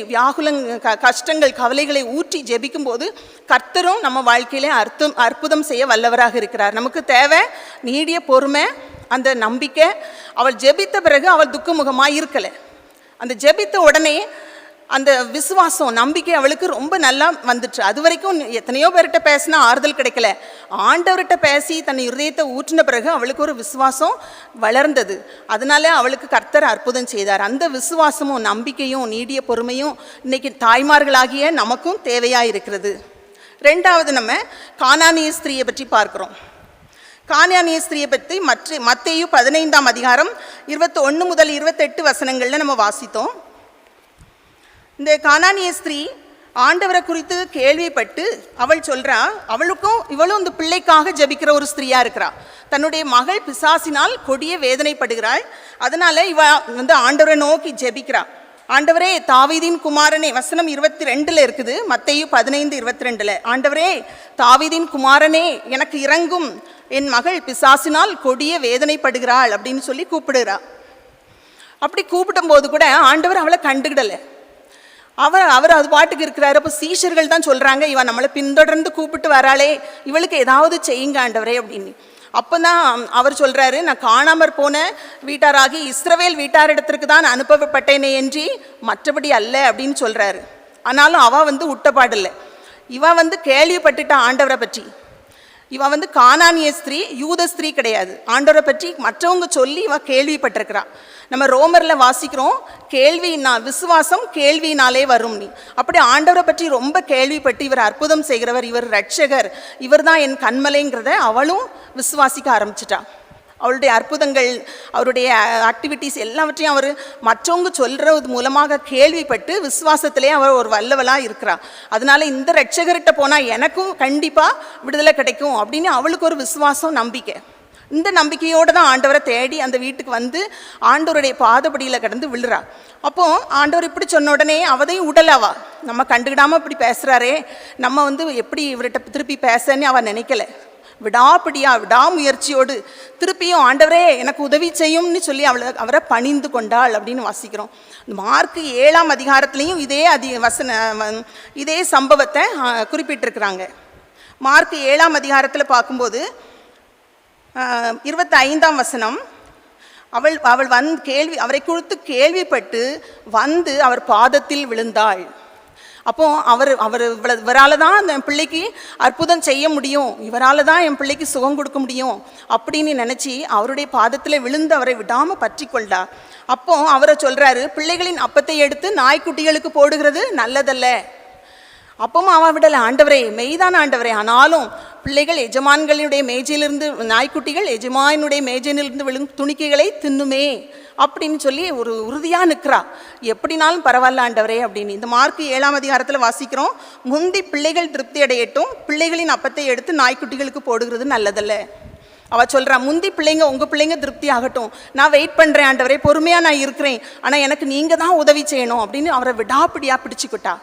கஷ்டங்கள் கவலைகளை ஊற்றி ஜெபிக்கும் போது கர்த்தரும் நம்ம வாழ்க்கையிலே அற்புதம் செய்ய வல்லவராக இருக்கிறார். நமக்கு தேவை நீடிய பொறுமை, அந்த நம்பிக்கை. அவள் ஜெபித்த பிறகு அவள் துக்கமுகமாக இருக்கலை. அந்த ஜெபித்த உடனே அந்த விசுவாசம், நம்பிக்கை அவளுக்கு ரொம்ப நல்லா வந்துட்டு. அது வரைக்கும் எத்தனையோ பேர்கிட்ட பேசினா ஆறுதல் கிடைக்கல. ஆண்டவர்கிட்ட பேசி தன் இருதயத்தை ஊற்றின பிறகு அவளுக்கு ஒரு விசுவாசம் வளர்ந்தது. அதனால அவளுக்கு கர்த்தர் அற்புதம் செய்தார். அந்த விசுவாசமும் நம்பிக்கையும் நீடிய பொறுமையும் இன்னைக்கு தாய்மார்களாகிய நமக்கும் தேவையாக இருக்கிறது. ரெண்டாவது நம்ம கானானிய ஸ்திரீயை பற்றி பார்க்கிறோம். கானானிய ஸ்திரீயை பற்றி மத்தேயு 15 21 முதல் 28 வசனங்களில் நம்ம வாசித்தோம். இந்த கானானிய ஸ்திரீ ஆண்டவரை குறித்து கேள்விப்பட்டு அவள் சொல்கிறா, இவளும் இந்த பிள்ளைக்காக ஜெபிக்கிற ஒரு ஸ்திரீயாக இருக்கிறா. தன்னுடைய மகள் பிசாசினால் கொடிய வேதனைப்படுகிறாள். அதனால் இவ ஆண்டவரை நோக்கி ஜெபிக்கிறா. ஆண்டவரே தாவீதின் குமாரனே, வசனம் 22 இருக்குது, மத்தேயு 15:22. ஆண்டவரே தாவீதின் குமாரனே எனக்கு இரங்கும், என் மகள் பிசாசினால் கொடிய வேதனைப்படுகிறாள் அப்படின்னு சொல்லி கூப்பிடுறா. அப்படி கூப்பிடும் போது கூட ஆண்டவர் அவளை கண்டுகிடலை. அவர் அது பாட்டுக்கு இருக்கிறாரு. அப்போ சீஷர்கள் தான் சொல்கிறாங்க, இவன் நம்மளை பின்தொடர்ந்து கூப்பிட்டு வராளே, இவளுக்கு ஏதாவது செய்யுங்க ஆண்டவரே அப்படின்னு. அப்போ தான் அவர் சொல்கிறாரு, நான் காணாமற் போன வீட்டாராகி இஸ்ரவேல் வீட்டாரிடத்திற்கு தான் அனுப்பப்பட்டேனே என்று மற்றபடி அல்ல அப்படின்னு சொல்கிறாரு. ஆனாலும் அவள் விட்டப்பாடில்லை. இவன் கேள்விப்பட்டுட்டா ஆண்டவரை பற்றி. இவன் கானானிய ஸ்திரீ, யூத ஸ்திரீ கிடையாது. ஆண்டவரை பற்றி மற்றவங்க சொல்லி இவன் கேள்விப்பட்டிருக்கிறா. நம்ம ரோமரில் வாசிக்கிறோம், விசுவாசம் கேள்வியினாலே வரும் நீ. அப்படி ஆண்டவரை பற்றி ரொம்ப கேள்விப்பட்டு இவர் அற்புதம் செய்கிறவர், இவர் ரட்சகர், இவர் தான் என் கண்மலைங்கிறத அவளும் விசுவாசிக்க ஆரம்பிச்சிட்டா. அவளுடைய அற்புதங்கள், அவருடைய ஆக்டிவிட்டீஸ் எல்லாவற்றையும் அவர் மற்றவங்க சொல்கிறது மூலமாக கேள்விப்பட்டு விசுவாசத்திலே அவர் ஒரு வல்லவலாக இருக்கிறார். அதனால இந்த ரட்சகர்கிட்ட போனால் எனக்கும் கண்டிப்பாக விடுதலை கிடைக்கும் அப்படின்னு அவளுக்கு ஒரு விசுவாசம், நம்பிக்கை. இந்த நம்பிக்கையோடு தான் ஆண்டவரை தேடி அந்த வீட்டுக்கு ஆண்டவருடைய பாதப்படியில் கிடந்து விழுறா. அப்போது ஆண்டவர் இப்படி சொன்ன உடனே அவதையும் உடலாவா, நம்ம கண்டுக்கிடாமல் இப்படி பேசுகிறாரே, நம்ம எப்படி இவர்கிட்ட திருப்பி பேசன்னு அவள் நினைக்கல. விடாமுயற்சியோடு திருப்பியும் ஆண்டவரே எனக்கு உதவி செய்யும்னு சொல்லி அவரை பணிந்து கொண்டாள் அப்படின்னு வாசிக்கிறோம். மார்க் 7ஆம் அதிகாரத்துலேயும் இதே சம்பவத்தை குறிப்பிட்டிருக்கிறாங்க. மார்க் 7ஆம் அதிகாரத்தில் பார்க்கும்போது 25ஆம் வசனம், அவள் அவரை குறித்து கேள்விப்பட்டு அவர் பாதத்தில் விழுந்தாள். அப்போ இவரால் தான் என் பிள்ளைக்கு அற்புதம் செய்ய முடியும், இவரால் தான் என் பிள்ளைக்கு சுகம் கொடுக்க முடியும் அப்படின்னு நினச்சி அவருடைய பாதத்தில் விழுந்து அவரை விடாமல் பற்றி கொண்டா. அப்போ அவரை சொல்கிறாரு, பிள்ளைகளின் அப்பத்தை எடுத்து நாய்க்குட்டிகளுக்கு போடுகிறது நல்லதல்ல. அப்பவும் அவன் விடலை, ஆண்டவரே மெய்தான ஆண்டவரே, ஆனாலும் பிள்ளைகள் எஜமான்களுடைய மேஜையிலிருந்து, நாய்க்குட்டிகள் எஜமானுடைய மேஜையிலிருந்து விழும் துணிக்கைகளை தின்னுமே அப்படின்னு சொல்லி ஒரு உறுதியாக நிற்கிறா. எப்படினாலும் பரவாயில்ல ஆண்டவரே அப்படின்னு. இந்த மார்க் 7ஆம் அதிகாரத்தில் வாசிக்கிறோம், முந்தி பிள்ளைகள் திருப்தி அடையட்டும், பிள்ளைகளின் அப்பத்தை எடுத்து நாய்க்குட்டிகளுக்கு போடுகிறது நல்லதல்ல. அவள் சொல்கிறா, முந்தி பிள்ளைங்க, உங்கள் பிள்ளைங்க திருப்தி ஆகட்டும், நான் வெயிட் பண்ணுறேன் ஆண்டவரே, பொறுமையாக நான் இருக்கிறேன், ஆனால் எனக்கு நீங்கள் தான் உதவி செய்யணும் அப்படின்னு அவரை விடாப்பிடியாக பிடிச்சிக்கிட்டா.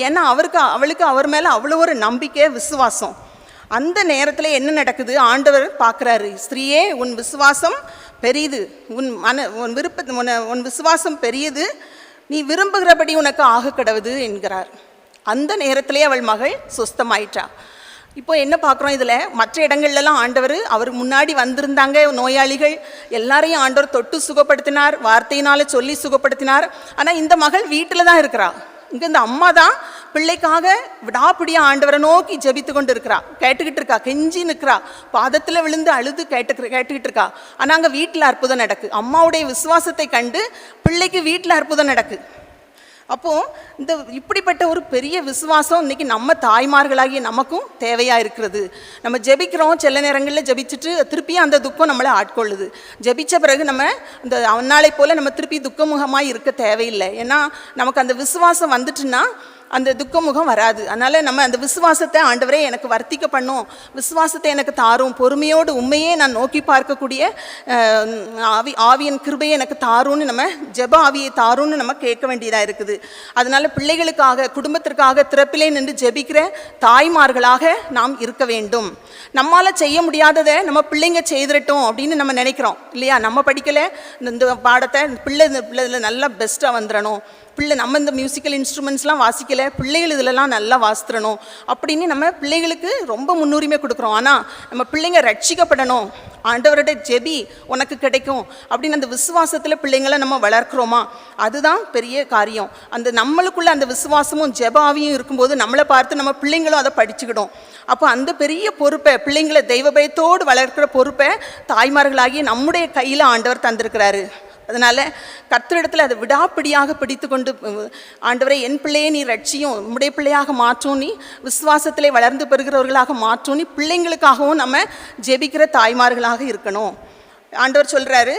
ஏன்னா அவளுக்கு அவர் மேலே அவ்வளோ ஒரு நம்பிக்கை, விசுவாசம். அந்த நேரத்தில் என்ன நடக்குது, ஆண்டவர் பார்க்குறாரு, ஸ்திரீயே உன் விசுவாசம் பெரியது, உன் விசுவாசம் பெரியது, நீ விரும்புகிறபடி உனக்கு ஆக கடவுது என்கிறார். அந்த நேரத்திலே அவள் மகள் சுஸ்தமாயிட்டா. இப்போ என்ன பார்க்குறோம் இதில், மற்ற இடங்கள்லாம் ஆண்டவர் அவர் முன்னாடி வந்திருந்தாங்க நோயாளிகள் எல்லாரையும் ஆண்டவர் தொட்டு சுகப்படுத்தினார், வார்த்தையினால சொல்லி சுகப்படுத்தினார். ஆனால் இந்த மகள் வீட்டில் தான் இருக்கிறா. இங்கே இந்த அம்மா தான் பிள்ளைக்காக விடாப்பிடியா ஆண்டவரை நோக்கி ஜெபித்து கொண்டு இருக்கிறா, கேட்டுக்கிட்டு இருக்கா, கெஞ்சி நிற்கிறா, பாதத்தில் விழுந்து அழுது கேட்டுக்கிட்டு இருக்கா. ஆனால் அங்கே வீட்டில் அற்புதம் நடக்கு. அம்மாவுடைய விசுவாசத்தை கண்டு பிள்ளைக்கு வீட்டில் அற்புதம் நடக்கு. அப்போது இந்த இப்படிப்பட்ட ஒரு பெரிய விசுவாசம் இன்றைக்கி நம்ம தாய்மார்களாகிய நமக்கும் தேவையாக இருக்கிறது. நம்ம ஜெபிக்கிறோம், சில நேரங்களில் ஜெபிச்சுட்டு திருப்பியும் அந்த துக்கம் நம்மளை ஆட்கொள்ளுது. ஜெபித்த பிறகு நம்ம இந்த அந்நாளை போல் நம்ம திருப்பி துக்கமுகமாக இருக்க தேவையில்லை. ஏன்னா நமக்கு அந்த விசுவாசம் வந்துட்டுன்னா அந்த துக்கமுகம் வராது. அதனால் நம்ம அந்த விசுவாசத்தை, ஆண்டவரே எனக்கு வர்த்திக்க பண்ணும், விசுவாசத்தை எனக்கு தாரும், பொறுமையோடு உண்மையே நான் நோக்கி பார்க்கக்கூடிய ஆவியின் கிருபையை எனக்கு தாரும்னு நம்ம ஜெப ஆவியை தாரும்னு நம்ம கேட்க வேண்டியதாக இருக்குது. அதனால் பிள்ளைகளுக்காக, குடும்பத்திற்காக திறப்பிலே நின்று ஜெபிக்கிற தாய்மார்களாக நாம் இருக்க வேண்டும். நம்மளால் செய்ய முடியாததை நம்ம பிள்ளைங்க செய்திடட்டும் அப்படின்னு நம்ம நினைக்கிறோம் இல்லையா. நம்ம படிக்கலை, இந்த பாடத்தை பிள்ளை நல்லா பெஸ்ட்டாக வந்துடணும், நம்ம இந்த மியூசிக்கல் இன்ஸ்ட்ருமெண்ட்ஸ்லாம் வாசிக்கலை, பிள்ளைகள் இதிலலாம் நல்லா வாசித்துறணும் அப்படின்னு நம்ம பிள்ளைகளுக்கு ரொம்ப முன்னுரிமை கொடுக்குறோம். ஆனால் நம்ம பிள்ளைங்க ரட்சிக்கப்படணும், ஆண்டவரோட ஜெபி உனக்கு கிடைக்கும் அப்படின்னு அந்த விசுவாசத்தில் பிள்ளைங்களை நம்ம வளர்க்குறோமா, அதுதான் பெரிய காரியம். அந்த நம்மளுக்குள்ள அந்த விசுவாசமும் ஜெபாவியும் இருக்கும்போது நம்மளை பார்த்து நம்ம பிள்ளைங்களும் அதை படிச்சுக்கிடும். அப்போ அந்த பெரிய பொறுப்பை, பிள்ளைங்களை தெய்வ பயத்தோடு வளர்க்கிற பொறுப்பை தாய்மார்களாகி நம்முடைய கையில் ஆண்டவர் தந்திருக்கிறாரு. அதனால் கர்த்தரிடத்தில் அதை விடாப்பிடியாக பிடித்து கொண்டு, ஆண்டவரை என் பிள்ளையை நீ ரட்சியும், உம்முடைய பிள்ளையாக மாற்றும், நீ விசுவாசத்திலே வளர்ந்து பெறுகிறவர்களாக மாற்றும், நீ பிள்ளைங்களுக்காகவும் நம்ம ஜெபிக்கிற தாய்மார்களாக இருக்கணும். ஆண்டவர் சொல்கிறாரு,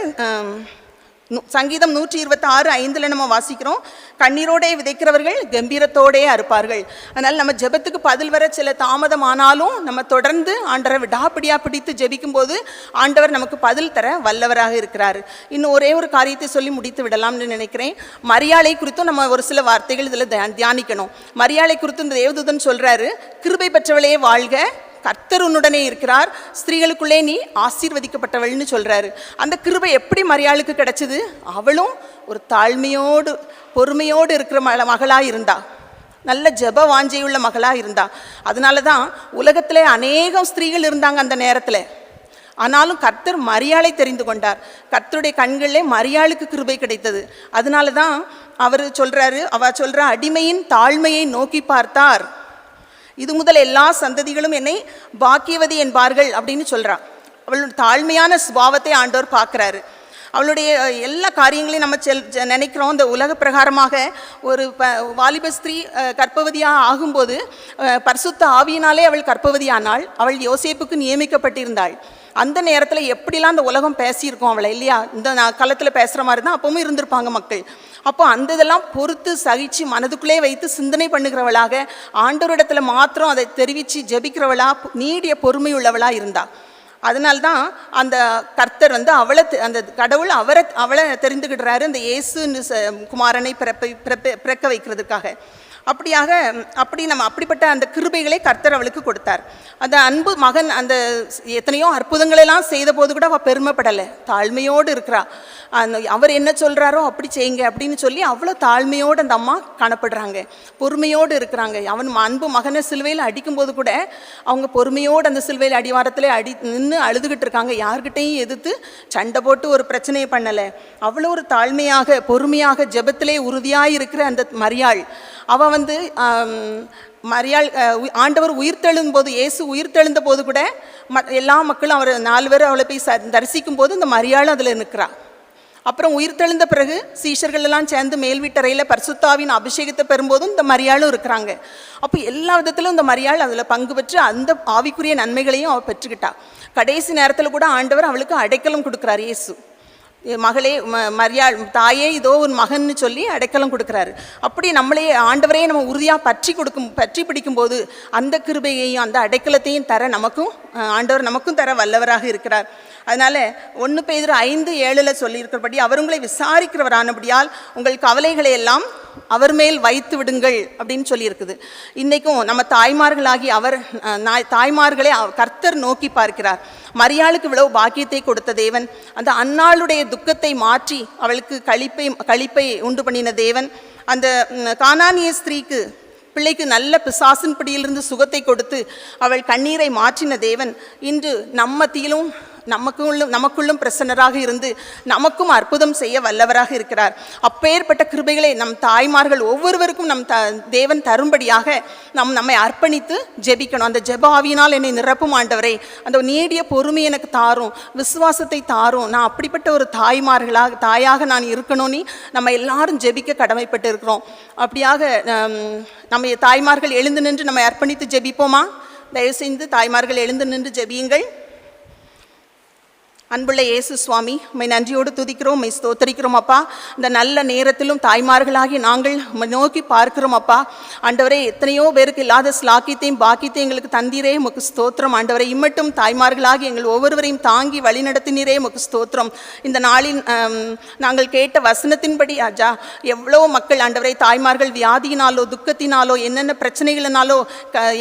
சங்கீதம் 126:5 நம்ம வாசிக்கிறோம், கண்ணீரோடே விதைக்கிறவர்கள் கம்பீரத்தோடே அறுப்பார்கள். அதனால் நம்ம ஜெபத்துக்கு பதில் வர சில தாமதமானாலும் நம்ம தொடர்ந்து ஆண்டவரை விடாப்பிடியாக பிடித்து ஜெபிக்கும்போது ஆண்டவர் நமக்கு பதில் தர வல்லவராக இருக்கிறார். இன்னும் ஒரே ஒரு காரியத்தை சொல்லி முடித்து விடலாம்னு நினைக்கிறேன். மரியாளை குறித்தும் நம்ம ஒரு சில வார்த்தைகள் இதில் தியானிக்கணும். மரியாளை குறித்தும் இந்த தேவதூதன் சொல்கிறாரு, கிருபை பெற்றவளே வாழ்க, கர்த்தர் உன்னுடனே இருக்கிறார், ஸ்திரீகளுக்குள்ளே நீ ஆசீர்வதிக்கப்பட்டவள்னு சொல்கிறாரு. அந்த கிருபை எப்படி மரியாளுக்கு கிடைச்சிது? அவளும் ஒரு தாழ்மையோடு பொறுமையோடு இருக்கிற மகளாக இருந்தா, நல்ல ஜெப வாஞ்சையுள்ள மகளாக இருந்தா. அதனால தான் உலகத்தில் அநேகம் ஸ்திரீகள் இருந்தாங்க அந்த நேரத்தில். ஆனாலும் கர்த்தர் மரியாளை தெரிந்து கொண்டார். கர்த்தருடைய கண்களிலே மரியாளுக்கு கிருபை கிடைத்தது. அதனால தான் அவர் சொல்கிறாரு, அவ சொல்கிறா, அடிமையின் தாழ்மையை நோக்கி பார்த்தார், இது முதல் எல்லா சந்ததிகளும் என்னை பாக்கியவதி என்பார்கள் அப்படின்னு சொல்கிறா. அவளுடைய தாழ்மையான சுபாவத்தை ஆண்டவர் பார்க்குறாரு. அவளுடைய எல்லா காரியங்களையும் நம்ம நினைக்கிறோம். இந்த உலக பிரகாரமாக ஒரு வாலிப ஸ்திரீ கர்ப்பவதியாக ஆகும்போது பரிசுத்த ஆவியினாலே அவள் கர்ப்பவதியானாள். அவள் யோசேப்புக்கு நியமிக்கப்பட்டிருந்தாள். அந்த நேரத்தில் எப்படிலாம் அந்த உலகம் பேசியிருக்கோம் அவளை, இல்லையா? இந்த காலத்தில் பேசுகிற மாதிரி தான் அப்பவும் இருந்திருப்பாங்க மக்கள். அப்போ அந்த இதெல்லாம் பொறுத்து சகிச்சு மனதுக்குள்ளே வைத்து சிந்தனை பண்ணுகிறவளாக, ஆண்டவரிடத்துல மாத்திரம் அதை தெரிவித்து ஜெபிக்கிறவளா, நீடிய பொறுமை உள்ளவளாக இருந்தா. அதனால்தான் அந்த கர்த்தர் அவளை அந்த கடவுள் அவளை தெரிந்துக்கிடுறாரு அந்த இயேசு குமாரனை பிறக்க வைக்கிறதுக்காக. அப்படிப்பட்ட அந்த கிருபைகளை கர்த்தர் அவளுக்கு கொடுத்தார். அந்த அன்பு மகன் அந்த எத்தனையோ அற்புதங்களெல்லாம் செய்த போது கூட அவள் பெருமைப்படலை, தாழ்மையோடு இருக்கிறா. அவர் என்ன சொல்கிறாரோ அப்படி செய்யுங்க அப்படின்னு சொல்லி அவ்வளோ தாழ்மையோடு அந்த அம்மா காணப்படுறாங்க, பொறுமையோடு இருக்கிறாங்க. அவன் அன்பு மகனை சிலுவையில் அடிக்கும்போது கூட அவங்க பொறுமையோடு அந்த சிலுவையில் அடிவாரத்தில் நின்று அழுதுகிட்டு இருக்காங்க. யார்கிட்டையும் எதிர்த்து சண்டை போட்டு ஒரு பிரச்சனையை பண்ணலை. அவ்வளோ ஒரு தாழ்மையாக பொறுமையாக ஜெபத்திலே உறுதியாக இருக்கிற அந்த மரியாள், அவள் மரியாள் ஆண்டவர் உயிர்த்தெழும் போது, இயேசு உயிர்த்தெழுந்த போது கூட எல்லா மக்களும் அவர் 4 பேர் அவளை போய் தரிசிக்கும் போது இந்த மரியாளும் அதில் நிற்கிறா. அப்புறம் உயிர்த்தெழுந்த பிறகு சீஷர்கள் எல்லாம் சேர்ந்து மேல் வீட்டறையில் பரிசுத்தாவின் அபிஷேகத்தை பெறும்போதும் இந்த மரியாளும் இருக்கிறாங்க. அப்போ எல்லா விதத்திலும் இந்த மரியாள் அதில் பங்கு பெற்று அந்த ஆவிக்குரிய நன்மைகளையும் அவள் பெற்றுக்கிட்டா. கடைசி நேரத்தில் கூட ஆண்டவர் அவளுக்கு அடைக்கலம் கொடுக்குறார். இயேசு, மகளே மரியாள் தாயே இதோ ஒரு மகன்னு சொல்லி அடைக்கலம் கொடுக்குறாரு. அப்படி நம்மளே ஆண்டவரே நம்ம உறுதியாக பற்றி பிடிக்கும்போது அந்த கிருபையையும் அந்த அடைக்கலத்தையும் தர ஆண்டவர் நமக்கும் தர வல்லவராக இருக்கிறார். அதனால் 1 பேதுரு 5:7 சொல்லியிருக்கிறபடி அவர் உங்களை விசாரிக்கிறவரானபடியால் உங்கள் கவலைகளை எல்லாம் அவர் மேல் வைத்து விடுங்கள் அப்படின்னு சொல்லியிருக்குது. இன்றைக்கும் நம்ம தாய்மார்களாகி தாய்மார்களை கர்த்தர் நோக்கி பார்க்கிறார். மரியாளுக்கு இவ்வளவு பாக்கியத்தை கொடுத்த தேவன், அந்த அன்னாளுடைய துக்கத்தை மாற்றி அவளுக்கு களிப்பை உண்டு பண்ணின தேவன், அந்த கானானிய ஸ்திரீக்கு பிள்ளைக்கு நல்ல பிசாசின் பிடியிலிருந்து சுகத்தை கொடுத்து அவள் கண்ணீரை மாற்றின தேவன் இன்று நம்மத்திலும் நமக்குள்ளும் பிரசன்னராக இருந்து நமக்கும் அற்புதம் செய்ய வல்லவராக இருக்கிறார். அப்பேற்பட்ட கிருபைகளை நம் தாய்மார்கள் ஒவ்வொருவருக்கும் தேவன் தரும்படியாக நம்மை அர்ப்பணித்து ஜெபிக்கணும். அந்த ஜெப ஆவியினால் என்னை நிரப்பும் ஆண்டவரே, அந்த நீடிய பொறுமை எனக்கு தாரும், விசுவாசத்தை தாரும், நான் அப்படிப்பட்ட ஒரு தாயாக நான் இருக்கணும்னு நம்ம எல்லாரும் ஜெபிக்க கடமைப்பட்டு இருக்கிறோம். அப்படியாக நம்ம தாய்மார்கள் எழுந்து நின்று நம்மை அர்ப்பணித்து ஜெபிப்போமா? தயவு செய்து தாய்மார்கள் எழுந்து நின்று ஜெபியுங்கள். அன்புள்ள இயேசு சுவாமி, உம்மை நன்றியோடு துதிக்கிறோம், உம்மை ஸ்தோத்தரிக்கிறோம் அப்பா. இந்த நல்ல நேரத்திலும் தாய்மார்களாகி நாங்கள் நோக்கி பார்க்கிறோம் அப்பா. ஆண்டவரே, எத்தனையோ பேருக்கு இல்லாத ஸ்லாக்கியத்தையும் பாக்கியத்தையும் எங்களுக்கு தந்தீரே, உமக்கு ஸ்தோத்திரம். ஆண்டவரே, இம்மட்டும் தாய்மார்களாகி எங்கள் ஒவ்வொருவரையும் தாங்கி வழி நடத்தினீரே, உமக்கு ஸ்தோத்திரம். இந்த நாளில் நாங்கள் கேட்ட வசனத்தின்படி ஆஜா எவ்வளோ மக்கள் ஆண்டவரே தாய்மார்கள் வியாதியினாலோ துக்கத்தினாலோ என்னென்ன பிரச்சனைகளினாலோ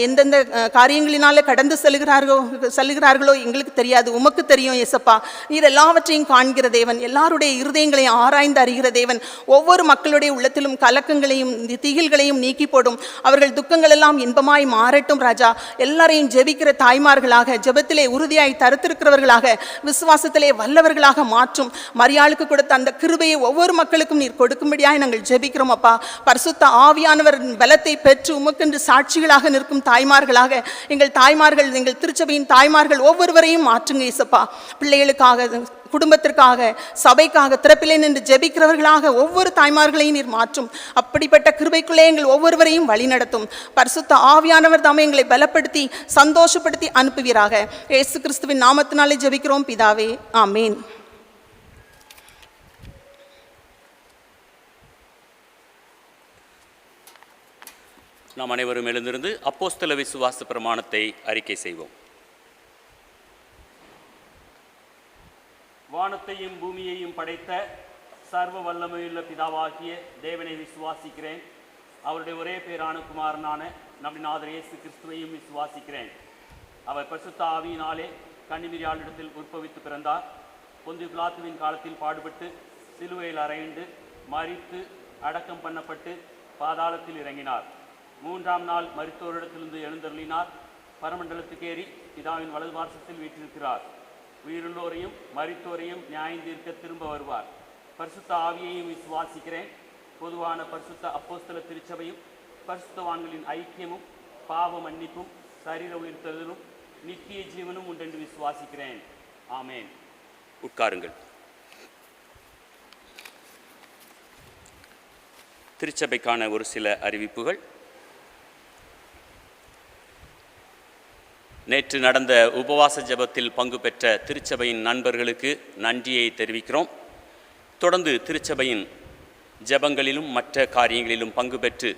எந்தெந்த காரியங்களினாலே கடந்து செல்கிறார்களோ எங்களுக்கு தெரியாது, உமக்கு தெரியும் ஏசப்பா. நீர் எல்லாவற்றையும் காண்கிற தேவன், எல்லாருடைய இருதயங்களையும் ஆராய்ந்து அறிகிற தேவன். ஒவ்வொரு மக்களுடைய உள்ளத்திலும் கலக்கங்களையும் திகில்களையும் நீக்கி போடும். அவர்கள் துக்கங்கள் எல்லாம் இன்பமாய் மாறட்டும் ராஜா. எல்லாரையும் ஜெபிக்கிற தாய்மார்களாக, ஜெபத்திலே உறுதியாய் தருத்திருக்கிறவர்களாக, விசுவாசத்திலே வல்லவர்களாக மாற்றும். மரியாளுக்கு கொடுத்த அந்த கிருபையை ஒவ்வொரு மக்களுக்கும் நீர் கொடுக்கும்படியாய் நாங்கள் ஜெபிக்கிறோம் அப்பா. பரிசுத்த ஆவியானவர் பலத்தை பெற்று உமக்கென்று சாட்சிகளாக நிற்கும் தாய்மார்களாக எங்கள் தாய்மார்கள், எங்கள் திருச்சபையின் தாய்மார்கள் ஒவ்வொருவரையும் மாற்றுங்க இயேசப்பா. பிள்ளைகளுக்காக, குடும்பத்திற்காக, சபைக்காக திறப்பிலே நின்று ஜெபிக்கிறவர்களாக ஒவ்வொரு தாய்மார்களையும் நீர் மாற்றும். அப்படிப்பட்ட கிருபைக்குள்ளே எங்கள் ஒவ்வொருவரையும் வழி நடத்தும். பரிசுத்த ஆவியானவர் தாமே எங்களை பலப்படுத்தி சந்தோஷப்படுத்தி அனுப்புவீராக. இயேசு கிறிஸ்துவின் நாமத்தினாலே ஜெபிக்கிறோம் பிதாவே, ஆமேன். நாம் அனைவரும் எழுந்திருந்து அப்போஸ்தல விசுவாச பிரமாணத்தை அறிக்கை செய்வோம். வானத்தையும் பூமியையும் படைத்த சர்வ வல்லமையுள்ள பிதாவாகிய தேவனை விசுவாசிக்கிறேன். அவருடைய ஒரே பேரான குமாரனான நம்முடைய நாதர் இயேசு கிறிஸ்துவையும் விசுவாசிக்கிறேன். அவர் பரிசுத்த ஆவியினாலே கன்னிமரியாளிடத்தில் உற்பவித்து பிறந்தார். பொந்திய பிலாத்துவின் காலத்தில் பாடுபட்டு சிலுவையில் அறையுண்டு மரித்து அடக்கம் பண்ணப்பட்டு பாதாளத்தில் இறங்கினார். 3ஆம் நாள் மரித்தோரிடத்திலிருந்து எழுந்தருளினார். பரமண்டலத்துக்கேறி பிதாவின் வலது பார்சத்தில் வீற்றிருக்கிறார். உயிருள்ளோரையும் மரித்தோரையும் நியாயந்தீர்க்க திரும்ப வருவார். பரிசுத்த ஆவியையும் விசுவாசிக்கிறேன். பொதுவான பரிசுத்த அப்போஸ்தல திருச்சபையும் பரிசுத்தவான்களின் ஐக்கியமும் பாவ மன்னிப்பும் சரீர உயிர்த்தெழுதலும் நித்திய ஜீவனும் உண்டென்று விசுவாசிக்கிறேன். ஆமேன். உட்காருங்கள். திருச்சபைக்கான ஒரு சில அறிவிப்புகள். நேற்று நடந்த உபவாச ஜெபத்தில் பங்கு பெற்ற திருச்சபையின் நண்பர்களுக்கு நன்றியை தெரிவிக்கிறோம். தொடர்ந்து திருச்சபையின் ஜெபங்களிலும் மற்ற காரியங்களிலும் பங்கு பெற்று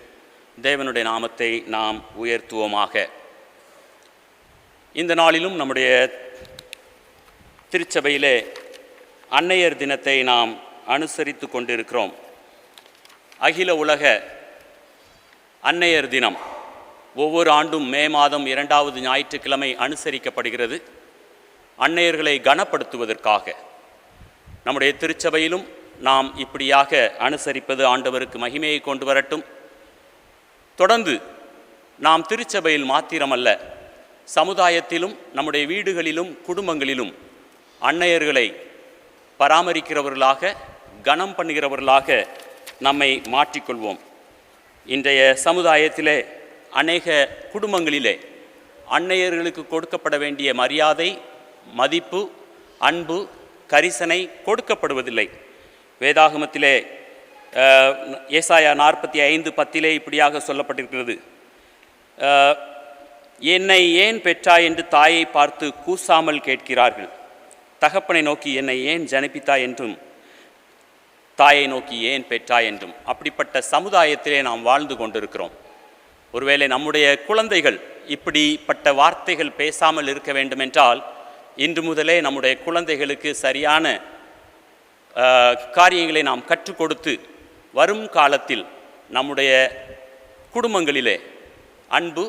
தேவனுடைய நாமத்தை நாம் உயர்த்துவோமாக. இந்த நாளிலும் நம்முடைய திருச்சபையிலே அன்னையர் தினத்தை நாம் அனுசரித்து கொண்டிருக்கிறோம். அகில உலக அன்னையர் தினம் ஒவ்வொரு ஆண்டும் மே மாதம் 2வது ஞாயிற்றுக்கிழமை அனுசரிக்கப்படுகிறது. அன்னையர்களை கனப்படுத்துவதற்காக நம்முடைய திருச்சபையிலும் நாம் இப்படியாக அனுசரிப்பது ஆண்டவருக்கு மகிமையை கொண்டு வரட்டும். தொடர்ந்து நாம் திருச்சபையில் மாத்திரமல்ல, சமுதாயத்திலும் நம்முடைய வீடுகளிலும் குடும்பங்களிலும் அன்னையர்களை பராமரிக்கிறவர்களாக, கனம் பண்ணுகிறவர்களாக நம்மை மாற்றிக்கொள்வோம். இன்றைய சமுதாயத்திலே அநேக குடும்பங்களிலே அன்னையர்களுக்கு கொடுக்கப்பட வேண்டிய மரியாதை, மதிப்பு, அன்பு, கரிசனை கொடுக்கப்படுவதில்லை. வேதாகமத்திலே ஏசாயா 45:10 இப்படியாக சொல்லப்பட்டிருக்கிறது. என்னை ஏன் பெற்றாய் என்று தாயை பார்த்து கூசாமல் கேட்கிறார்கள். தகப்பனை நோக்கி என்னை ஏன் ஜனிப்பித்தாய் என்றும் தாயை நோக்கி ஏன் பெற்றாய் என்றும். அப்படிப்பட்ட சமுதாயத்திலே நாம் வாழ்ந்து கொண்டிருக்கிறோம். ஒருவேளை நம்முடைய குழந்தைகள் இப்படிப்பட்ட வார்த்தைகள் பேசாமல் இருக்க வேண்டுமென்றால் இன்று முதலே நம்முடைய குழந்தைகளுக்கு சரியான காரியங்களை நாம் கற்றுக் கொடுத்து வரும் காலத்தில் நம்முடைய குடும்பங்களிலே அன்பு,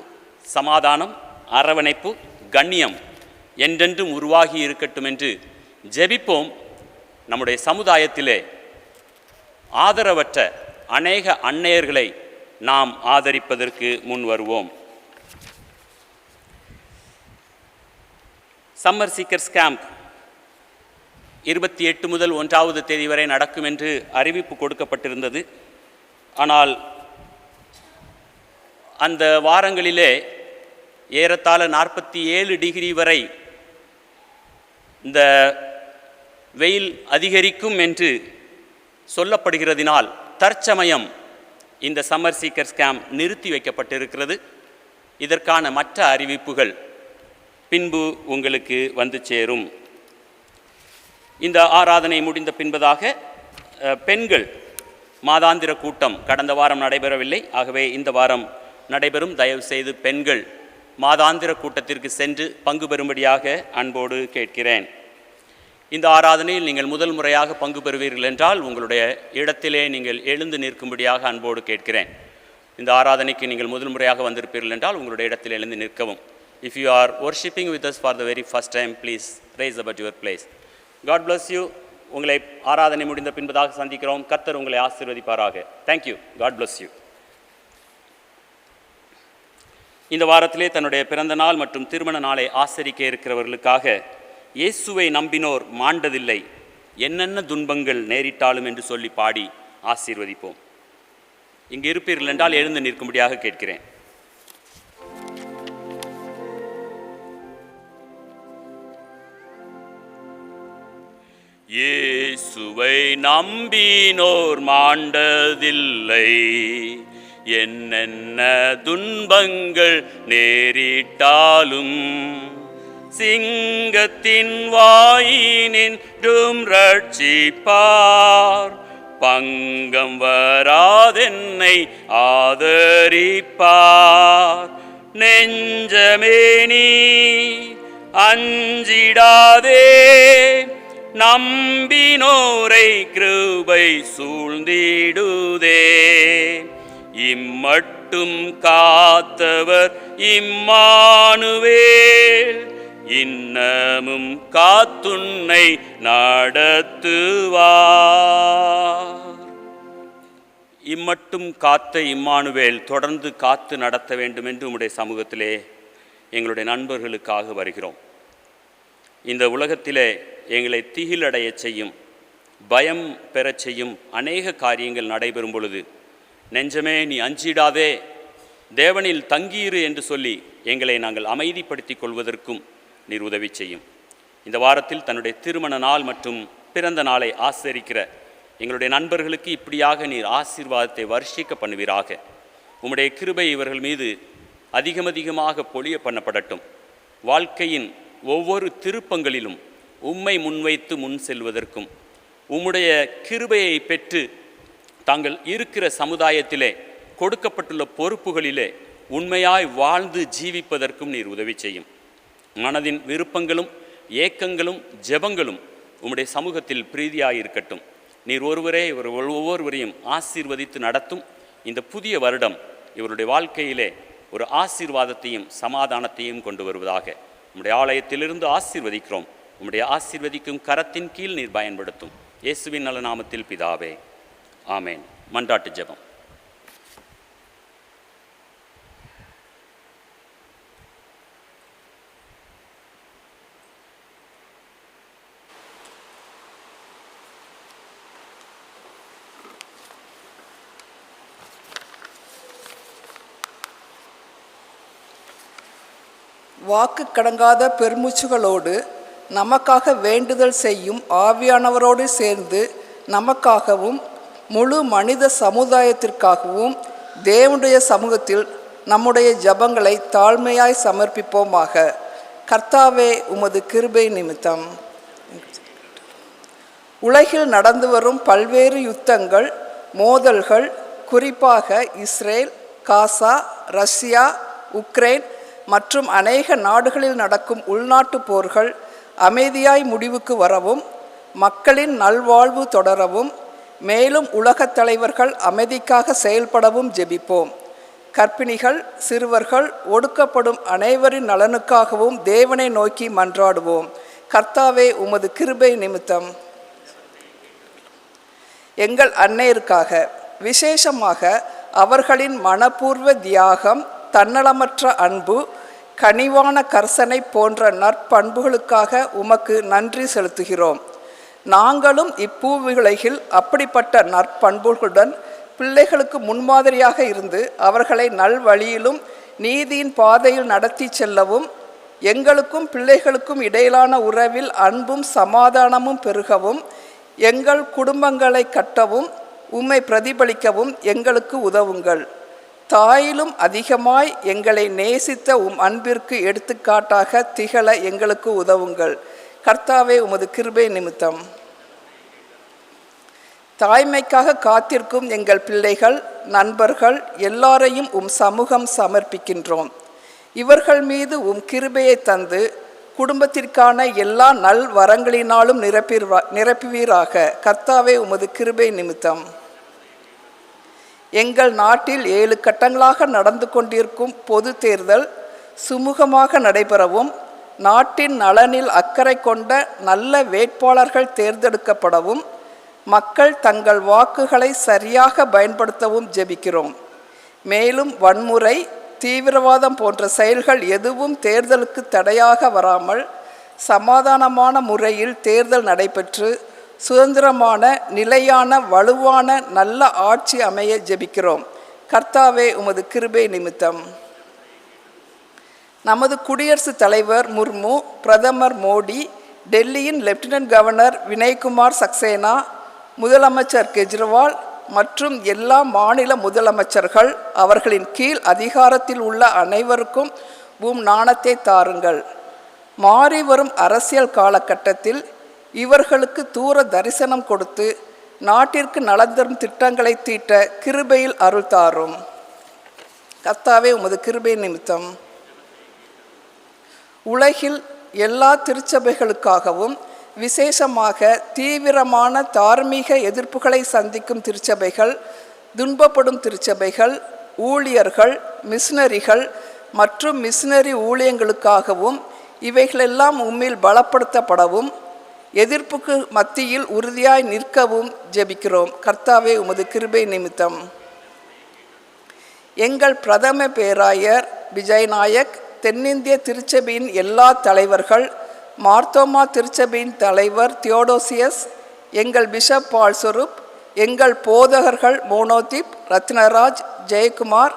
சமாதானம், அரவணைப்பு, கண்ணியம் என்றென்றும் உருவாகி இருக்கட்டும் என்று ஜெபிப்போம். நம்முடைய சமுதாயத்திலே ஆதரவற்ற அநேக அன்னையர்களை நாம் ஆதரிப்பதற்கு முன் வருவோம். சம்மர் சீக்கர்ஸ் கேம்ப் 28 முதல் 1வது தேதி வரை நடக்கும் என்று அறிவிப்பு கொடுக்கப்பட்டிருந்தது. ஆனால் அந்த வாரங்களிலே ஏறத்தாழ 47 டிகிரி வரை இந்த வெயில் அதிகரிக்கும் என்று சொல்லப்படுகிறதினால் தற்சமயம் இந்த சம்மர் சீக்கர்ஸ் கேம்ப் நிறுத்தி வைக்கப்பட்டிருக்கிறது. இதற்கான மற்ற அறிவிப்புகள் பின்பு உங்களுக்கு வந்து சேரும். இந்த ஆராதனை முடிந்த பின்பதாக பெண்கள் மாதாந்திர கூட்டம் கடந்த வாரம் நடைபெறவில்லை. ஆகவே இந்த வாரம் நடைபெறும். தயவு செய்து பெண்கள் மாதாந்திர கூட்டத்திற்கு சென்று பங்கு பெறும்படியாக அன்போடு கேட்கிறேன். இந்த ஆராதனையில் நீங்கள் முதல் முறையாக பங்கு பெறுவீர்கள் என்றால் உங்களுடைய இடத்திலே நீங்கள் எழுந்து நிற்கும்படியாக அன்போடு கேட்கிறேன். இந்த ஆராதனைக்கு நீங்கள் முதல் முறையாக வந்திருப்பீர்கள் என்றால் உங்களுடைய இடத்தில் எழுந்து நிற்கவும். If you are worshipping with us for the very first time, please raise about your place. God bless you. உங்களை ஆராதனை முடிந்த பின்பதாக சந்திக்கிறோம். கர்த்தர் உங்களை ஆசீர்வதிப்பாராக. Thank you. God bless you. இந்த வாரத்திலே தன்னுடைய பிறந்த நாள் மற்றும் திருமண நாளை ஆசரிக்க இருக்கிறவர்களுக்காக இயேசுவை நம்பினோர் மாண்டதில்லை, என்னென்ன துன்பங்கள் நேரிட்டாலும் என்று சொல்லி பாடி ஆசீர்வதிப்போம். இங்கு இருப்பீர்கள் என்றால் எழுந்து நிற்கும்படியாக கேட்கிறேன். இயேசுவை நம்பினோர் மாண்டதில்லை, என்னென்ன துன்பங்கள் நேரிட்டாலும் சிங்கத்தின் வாயினின்றும் ரட்சிப்பார், பங்கம் வராதென்னை ஆதரிப்பார். நெஞ்சமே நீ அஞ்சிடாதே, நம்பினோரை கிருபை சூழ்ந்திடுதே. இம்மட்டும் காத்தவர் இம்மானுவேல், இன்னமும் காத்துன்னை நடத்துவார். இம்மட்டும் காத்த இம்மானுவேல் தொடர்ந்து காத்து நடத்த வேண்டும் என்று உம்முடைய சமூகத்திலே எங்களுடைய நண்பர்களுக்காக வருகிறோம். இந்த உலகத்திலே எங்களை திகிலடையச் செய்யும், பயம் பெறச் செய்யும் அநேக காரியங்கள் நடைபெறும் பொழுது, நெஞ்சமே நீ அஞ்சிடாதே, தேவனில் தங்கியிரு என்று சொல்லி எங்களை நாங்கள் அமைதிப்படுத்திக் கொள்வதற்கும் நீர் உதவி செய்யும். இந்த வாரத்தில் தன்னுடைய திருமண நாள் மற்றும் பிறந்த நாளை ஆசரிக்கிற எங்களுடைய நண்பர்களுக்கு இப்படியாக நீர் ஆசீர்வாதத்தை வர்ஷிக்க பண்ணுவீராக. உம்முடைய கிருபை இவர்கள் மீது அதிகமாக பொழிய பண்ணப்படட்டும். வாழ்க்கையின் ஒவ்வொரு திருப்பங்களிலும் உம்மை முன்வைத்து முன் செல்வதற்கும், உம்முடைய கிருபையை பெற்று தாங்கள் இருக்கிற சமுதாயத்திலே கொடுக்கப்பட்டுள்ள பொறுப்புகளிலே உண்மையாய் வாழ்ந்து ஜீவிப்பதற்கும் நீர் உதவி செய்யும். மனதின் விருப்பங்களும் ஏக்கங்களும் ஜெபங்களும் உம்முடைய சமூகத்தில் பிரீதியாயிருக்கட்டும். நீர் ஒருவரே ஒவ்வொருவரையும் ஆசீர்வதித்து நடத்தும். இந்த புதிய வருடம் இவருடைய வாழ்க்கையிலே ஒரு ஆசீர்வாதத்தையும் சமாதானத்தையும் கொண்டு வருவதாக உம்முடைய ஆலயத்திலிருந்து ஆசீர்வதிக்கிறோம். உம்முடைய ஆசீர்வதிக்கும் கரத்தின் கீழ் நீர் பயன்படுத்தும். இயேசுவின் நல்ல நாமத்தில் பிதாவே, ஆமேன். மன்றாட்டு ஜெபம். வாக்கு கடங்காத பெருமூச்சுகளோடு நமக்காக வேண்டுதல் செய்யும் ஆவியானவரோடு சேர்ந்து நமக்காகவும் முழு மனித சமுதாயத்திற்காகவும் தேவனுடைய சமூகத்தில் நம்முடைய ஜபங்களை தாழ்மையாய் சமர்ப்பிப்போமாக. கர்த்தாவே, உமது கிருபை நிமித்தம் உலகில் நடந்து வரும் பல்வேறு யுத்தங்கள், மோதல்கள், குறிப்பாக இஸ்ரேல், காசா, ரஷ்யா, உக்ரைன் மற்றும் அநேக நாடுகளில் நடக்கும் உள்நாட்டு போர்கள் அமைதியாய் முடிவுக்கு வரவும், மக்களின் நல்வாழ்வு தொடரவும், மேலும் உலகத் தலைவர்கள் அமைதிக்காக செயல்படவும் ஜெபிப்போம். கர்ப்பிணிகள், சிறுவர்கள், ஒடுக்கப்படும் அனைவரின் நலனுக்காகவும் தேவனை நோக்கி மன்றாடுவோம். கர்த்தாவே, உமது கிருபை நிமித்தம் எங்கள் அன்னையருக்காக, விசேஷமாக அவர்களின் மனப்பூர்வ தியாகம், தன்னலமற்ற அன்பு, கனிவான கர்சனை போன்ற நற்பண்புகளுக்காக உமக்கு நன்றி செலுத்துகிறோம். நாங்களும் இப்பூவுலகில் அப்படிப்பட்ட நற்பண்புகளுடன் பிள்ளைகளுக்கு முன்மாதிரியாக இருந்து அவர்களை நல்வழியிலும் நீதியின் பாதையில் நடத்தி செல்லவும், எங்களுக்கும் பிள்ளைகளுக்கும் இடையிலான உறவில் அன்பும் சமாதானமும் பெருகவும், எங்கள் குடும்பங்களை கட்டவும் உம்மை பிரதிபலிக்கவும் எங்களுக்கு உதவுங்கள். தாயிலும் அதிகமாய் எங்களை நேசித்த உம் அன்பிற்கு எடுத்துக்காட்டாக திகழ எங்களுக்கு உதவுங்கள். கர்த்தாவே, உமது கிருபை நிமித்தம் தாய்மைக்காக காத்திருக்கும் எங்கள் பிள்ளைகள், நண்பர்கள் எல்லாரையும் உம் சமூகம் சமர்ப்பிக்கின்றோம். இவர்கள் மீது உம் கிருபையை தந்து குடும்பத்திற்கான எல்லா நல் வரங்களினாலும் நிரப்புவீராக. கர்த்தாவே, உமது கிருபை நிமித்தம் எங்கள் நாட்டில் 7 கட்டங்களாக நடந்து கொண்டிருக்கும் பொது தேர்தல் சுமூகமாக நடைபெறவும், நாட்டின் நலனில் அக்கறை கொண்ட நல்ல வேட்பாளர்கள் தேர்ந்தெடுக்கப்படவும், மக்கள் தங்கள் வாக்குகளை சரியாக பயன்படுத்தவும் ஜெபிக்கிறோம். மேலும் வன்முறை, தீவிரவாதம் போன்ற செயல்கள் எதுவும் தேர்தலுக்கு தடையாக வராமல் சமாதானமான முறையில் தேர்தல் நடைபெற்று சுதந்திரமான, நிலையான, வலுவான நல்ல ஆட்சி அமைய ஜெபிக்கிறோம். கர்த்தாவே, உமது கிருபை நிமித்தம் நமது குடியரசுத் தலைவர் முர்மு, பிரதமர் மோடி, டெல்லியின் லெப்டினன்ட் கவர்னர் வினய்குமார் சக்சேனா, முதலமைச்சர் கெஜ்ரிவால் மற்றும் எல்லா மாநில முதலமைச்சர்கள், அவர்களின் கீழ் அதிகாரத்தில் உள்ள அனைவருக்கும் உம் நாணத்தை தாருங்கள். மாறி வரும் அரசியல் காலகட்டத்தில் இவர்களுக்கு தூர தரிசனம் கொடுத்து நாட்டிற்கு நலன் தரும் திட்டங்களை தீட்ட கிருபையில் அருள் தாரும். கர்த்தாவே, உமது கிருபை நிமித்தம் உலகில் எல்லா திருச்சபைகளுக்காகவும், விசேஷமாக தீவிரமான தார்மீக எதிர்ப்புகளை சந்திக்கும் திருச்சபைகள், துன்பப்படும் திருச்சபைகள், ஊழியர்கள், மிஷனரிகள் மற்றும் மிஷனரி ஊழியங்களுக்காகவும் இவைகளெல்லாம் உம்மில் பலப்படுத்தப்படவும், எதிர்ப்புக்கு மத்தியில் உறுதியாய் நிற்கவும் ஜெபிக்கிறோம். கர்த்தாவே, உமது கிருபை நிமித்தம் எங்கள் பிரதம பேராயர் விஜய் நாயக், தென்னிந்திய திருச்சபையின் எல்லா தலைவர்கள், மார்த்தோமா திருச்சபையின் தலைவர் தியோடோசியஸ், எங்கள் பிஷப் பால்ஸ்வரூப், எங்கள் போதகர்கள் மோனோதீப், ரத்னராஜ், ஜெயக்குமார்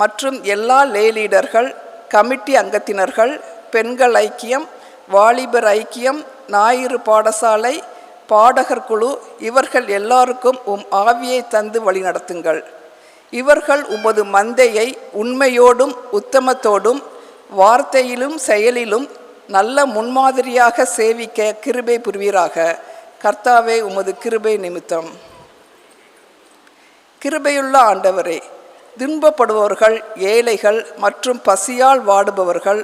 மற்றும் எல்லா லே லீடர்கள், கமிட்டி அங்கத்தினர்கள், பெண்கள் ஐக்கியம், வாலிபர் ஐக்கியம், ஞாயிறு பாடசாலை, பாடகர் குழு, இவர்கள் எல்லாருக்கும் ஆவியை தந்து வழிநடத்துங்கள். இவர்கள் உமது மந்தையை உண்மையோடும் உத்தமத்தோடும் வார்த்தையிலும் செயலிலும் நல்ல முன்மாதிரியாக சேவிக்க கிருபை புரிவீராக. கர்த்தாவே, உமது கிருபை நிமித்தம். கிருபையுள்ள ஆண்டவரே, துன்பப்படுபவர்கள், ஏழைகள் மற்றும் பசியால் வாடுபவர்கள்,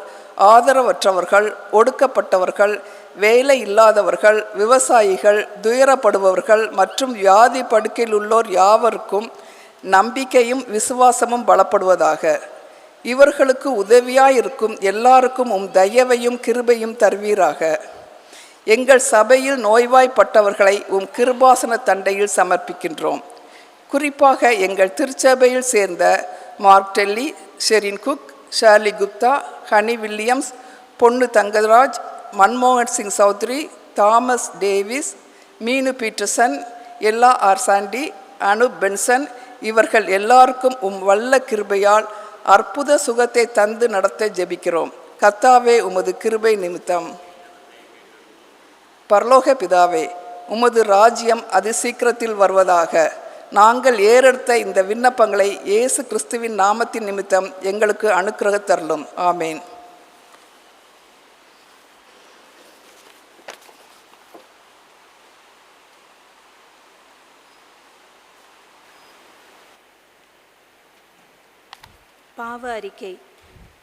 ஆதரவற்றவர்கள், ஒடுக்கப்பட்டவர்கள், வேலை இல்லாதவர்கள், விவசாயிகள், துயரப்படுபவர்கள் மற்றும் வியாதி படுக்கையில் உள்ளோர் யாவருக்கும் நம்பிக்கையும் விசுவாசமும் பலப்படுவதாக. இவர்களுக்கு உதவியாயிருக்கும் எல்லாருக்கும் தயவையும் கிருபையும் தருவீராக. எங்கள் சபையில் நோய்வாய்ப்பட்டவர்களை கிருபாசன தண்டையில் சமர்ப்பிக்கின்றோம். குறிப்பாக எங்கள் திருச்சபையில் சேர்ந்த Mark Delly, Sherin Cook, Charlie Gupta, Honey Williams, Ponnu Thangaraj, மன்மோகன் Singh Chaudhary, Thomas Davis, Meenu Peterson, Ella R Sandy, Anu Benson, இவர்கள் எல்லாருக்கும் வல்ல கிருபையால் அற்புத சுகத்தை தந்து நடத்த ஜெபிக்கிறோம். கர்த்தாவே, உமது கிருபை நிமித்தம். பரலோக பிதாவே, உமது ராஜ்யம் அதி சீக்கிரத்தில் வருவதாக. நாங்கள் ஏறெடுத்த இந்த விண்ணப்பங்களை இயேசு கிறிஸ்துவின் நாமத்தின் நிமித்தம் எங்களுக்கு அனுக்கிரகத்தருளும். ஆமேன். பாவ அறிக்கை.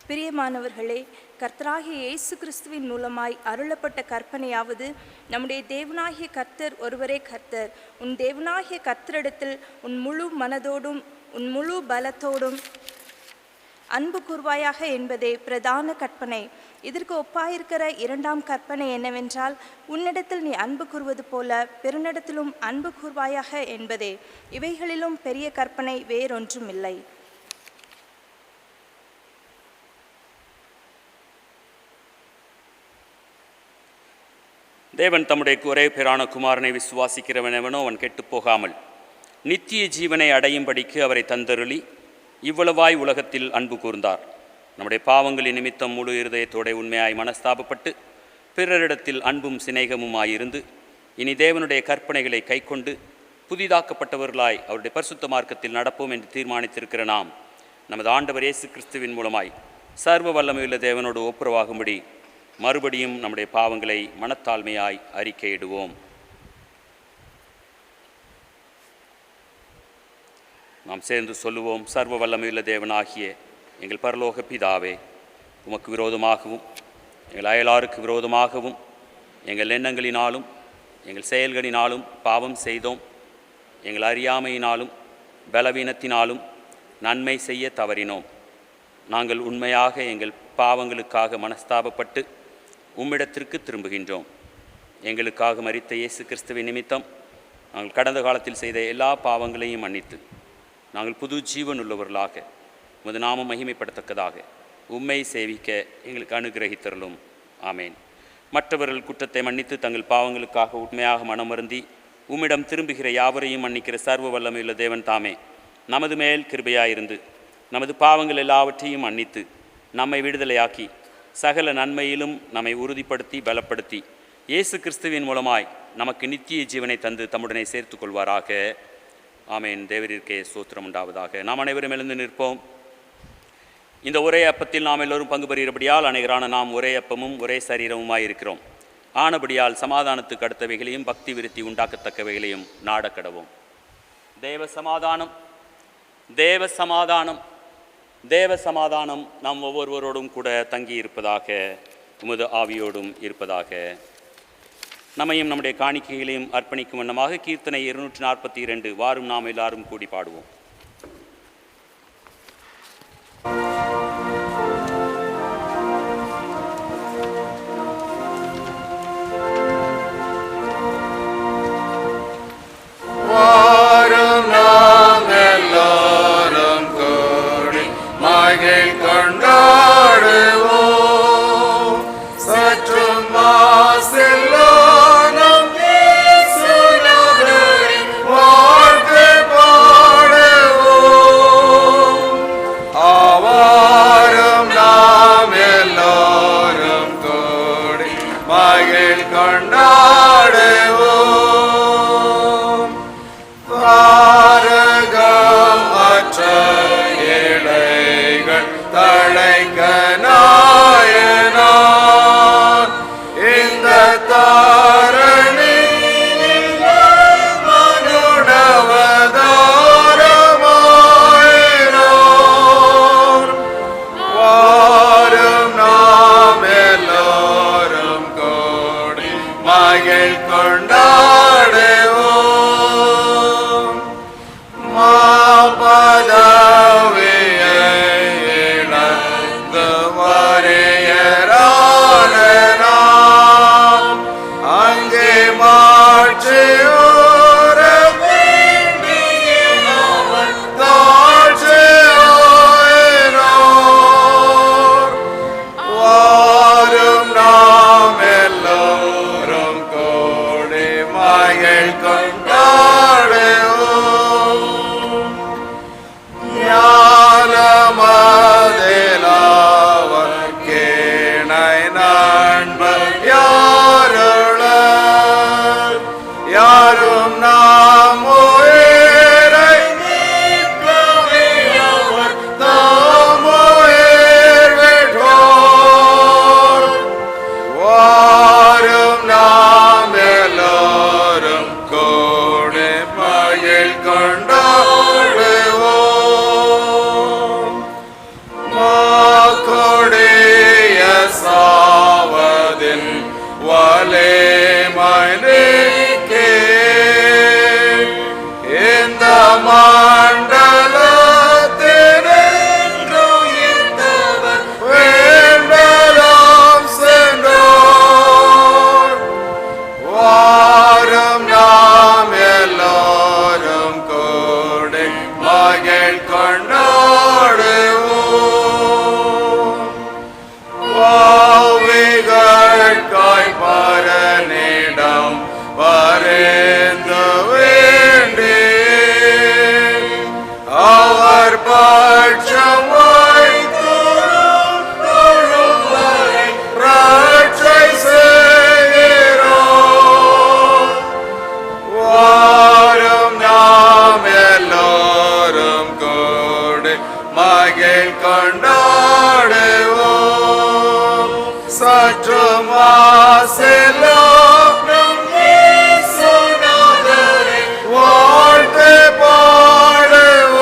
பிரியமானவர்களே, கர்த்தராகிய இயேசு கிறிஸ்துவின் மூலமாய் அருளப்பட்ட கற்பனையாவது, நம்முடைய தேவனாகிய கர்த்தர் ஒருவரே கர்த்தர். உன் தேவனாகிய கர்த்தரிடத்தில் உன் முழு மனதோடும் உன் முழு பலத்தோடும் அன்பு கூர்வாயாக என்பதே பிரதான கற்பனை. இதற்கு ஒப்பாயிருக்கிற இரண்டாம் கற்பனை என்னவென்றால், உன்னிடத்தில் நீ அன்பு கூர்வது போல பெருனிடத்திலும் அன்பு கூர்வாயாக என்பதே. இவைகளிலும் பெரிய கற்பனை வேறொன்றும் இல்லை. தேவன் தம்முடைய ஒரே பேரான குமாரனை விசுவாசிக்கிறவனவனோ அவன் கெட்டுப்போகாமல் நித்திய ஜீவனை அடையும்படிக்கு அவரை தந்தருளி இவ்வளவாய் உலகத்தில் அன்பு கூர்ந்தார். நம்முடைய பாவங்களின் நிமித்தம் முழு இருதயத்தோட உண்மையாய் மனஸ்தாபப்பட்டு பிறரிடத்தில் அன்பும் சிநேகமுமாயிருந்து இனி தேவனுடைய கற்பனைகளை கைக்கொண்டு புதிதாக்கப்பட்டவர்களாய் அவருடைய பரிசுத்த மார்க்கத்தில் நடப்போம் என்று தீர்மானித்திருக்கிற நாம் நமது ஆண்டவர் இயேசு கிறிஸ்துவின் மூலமாய் சர்வ வல்லமையுள்ள தேவனோடு ஒப்புரவாகும்படி மறுபடியும் நம்முடைய பாவங்களை மனத்தாழ்மையாய் அறிக்கையிடுவோம். நாம் சேர்ந்து சொல்லுவோம். சர்வ வல்லமையுள்ள தேவனாகிய எங்கள் பரலோக பிதாவே, உமக்கு விரோதமாகவும் எங்கள் அயலாருக்கு விரோதமாகவும் எங்கள் எண்ணங்களினாலும் எங்கள் செயல்களினாலும் பாவம் செய்தோம். எங்கள் அறியாமையினாலும் பலவீனத்தினாலும் நன்மை செய்ய தவறினோம். நாங்கள் உண்மையாக எங்கள் பாவங்களுக்காக மனஸ்தாபப்பட்டு உம்மிடத்திற்கு திரும்புகின்றோம். எங்களுக்காக மரித்த இயேசு கிறிஸ்துவின் நிமித்தம் நாங்கள் கடந்த காலத்தில் செய்த எல்லா பாவங்களையும் மன்னித்து நாங்கள் புது ஜீவன் உள்ளவர்களாக உமது நாமம் மகிமைப்படத்தக்கதாக உம்மை சேவிக்க எங்களுக்கு அனுகிரகித்தருளும். ஆமேன். மற்றவர்கள் குற்றத்தை மன்னித்து தங்கள் பாவங்களுக்காக உண்மையாக மனமருந்தி உம்மிடம் திரும்புகிற யாவரையும் மன்னிக்கிற சர்வ வல்லமையுள்ள தேவன் தாமே நமது மேல் கிருபையாயிருந்து நமது பாவங்கள் எல்லாவற்றையும் மன்னித்து நம்மை விடுதலையாக்கி சகல நன்மையிலும் நம்மை உறுதிப்படுத்தி பலப்படுத்தி இயேசு கிறிஸ்துவின் மூலமாய் நமக்கு நித்திய ஜீவனை தந்து தம்முடனே சேர்த்து கொள்வாராக. ஆமேன். தேவரிற்கே ஸ்தோத்திரம் உண்டாவதாக. நாம் அனைவரும் எழுந்து நிற்போம். இந்த ஒரே அப்பத்தில் நாம் எல்லோரும் பங்கு பெறுகிறபடியால் அனைவரான நாம் ஒரே அப்பமும் ஒரே சரீரமுமாயிருக்கிறோம். ஆனபடியால் சமாதானத்துக்கு அடுத்தவைகளையும் பக்தி விருத்தி உண்டாக்கத்தக்கவைகளையும் நாடக்கடவோம். தேவ சமாதானம், தேவ சமாதானம், தேவ சமாதானம் நாம் ஒவ்வொருவரோடும் கூட தங்கி இருப்பதாக, உமது ஆவியோடும் இருப்பதாக. நம்மையும் நம்முடைய காணிக்கைகளையும் அர்ப்பணிக்கும் வண்ணமாக கீர்த்தனை 242 வாரும் நாம் எல்லாரும் கூடி பாடுவோம். வாரும் நாம் எல்லாரும் கூடி மகிழ் கொண்டாடுவோம். சற்றும் மகிழ் கொண்டாடுவோம் சற்று மாசெல்லாம் நம் இயேசுநாதரை வாழ்த்து பாடுவோம்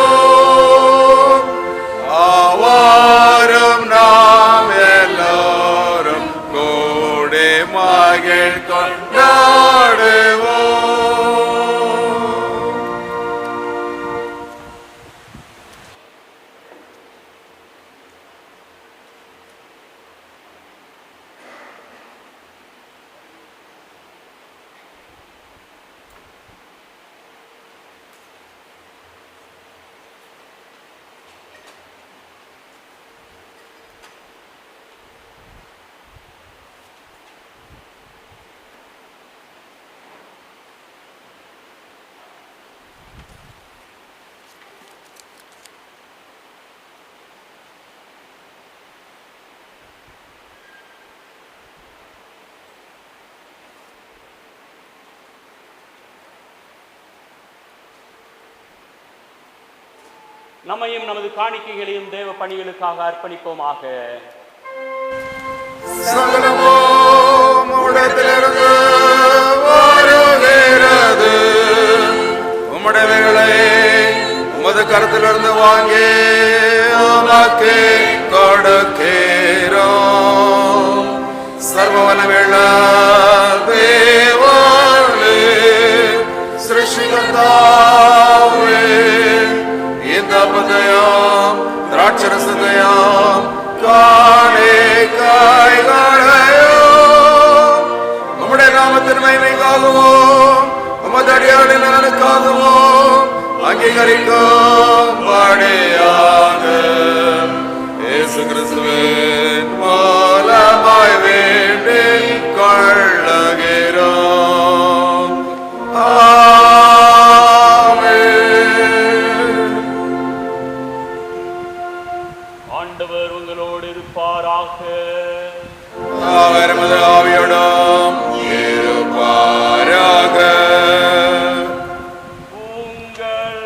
ஆவாரம் நாம் எல்லாரும் கூடி மகிழ் கொண்டாடுவோம். நம்மையும் நமது காணிக்கைகளையும் தேவ பணிகளுக்காக அர்ப்பணிப்போமாக. சகலமும் உம்மிடத்திலிருந்து வருகிறது. உம்முடையவைகளை உமது கருத்திலிருந்து வாங்கி உமக்கு கொடுக்கிறோம். சர்வவல்லமையுள்ள தேவனே, சிருஷ்டிகர்த்தாவே, இந்த அப்பத்தையும் திராட்சரசத்தையும் காணிக்கைகளையும் உம்முடைய நாமத்தின் மகிமைக்காகவும் உமது அடியாரின் நலனுக்காகவும் அங்கீகரிக்கும்படியாக இயேசு கிறிஸ்துவின் மூலமாய் வேண்டிக் கொள்ளுகிறோம். ஆண்டவர் உங்களோடு இருப்பாராக. அவர் உமது ஆவியோடும் இருப்பாராக. உங்கள்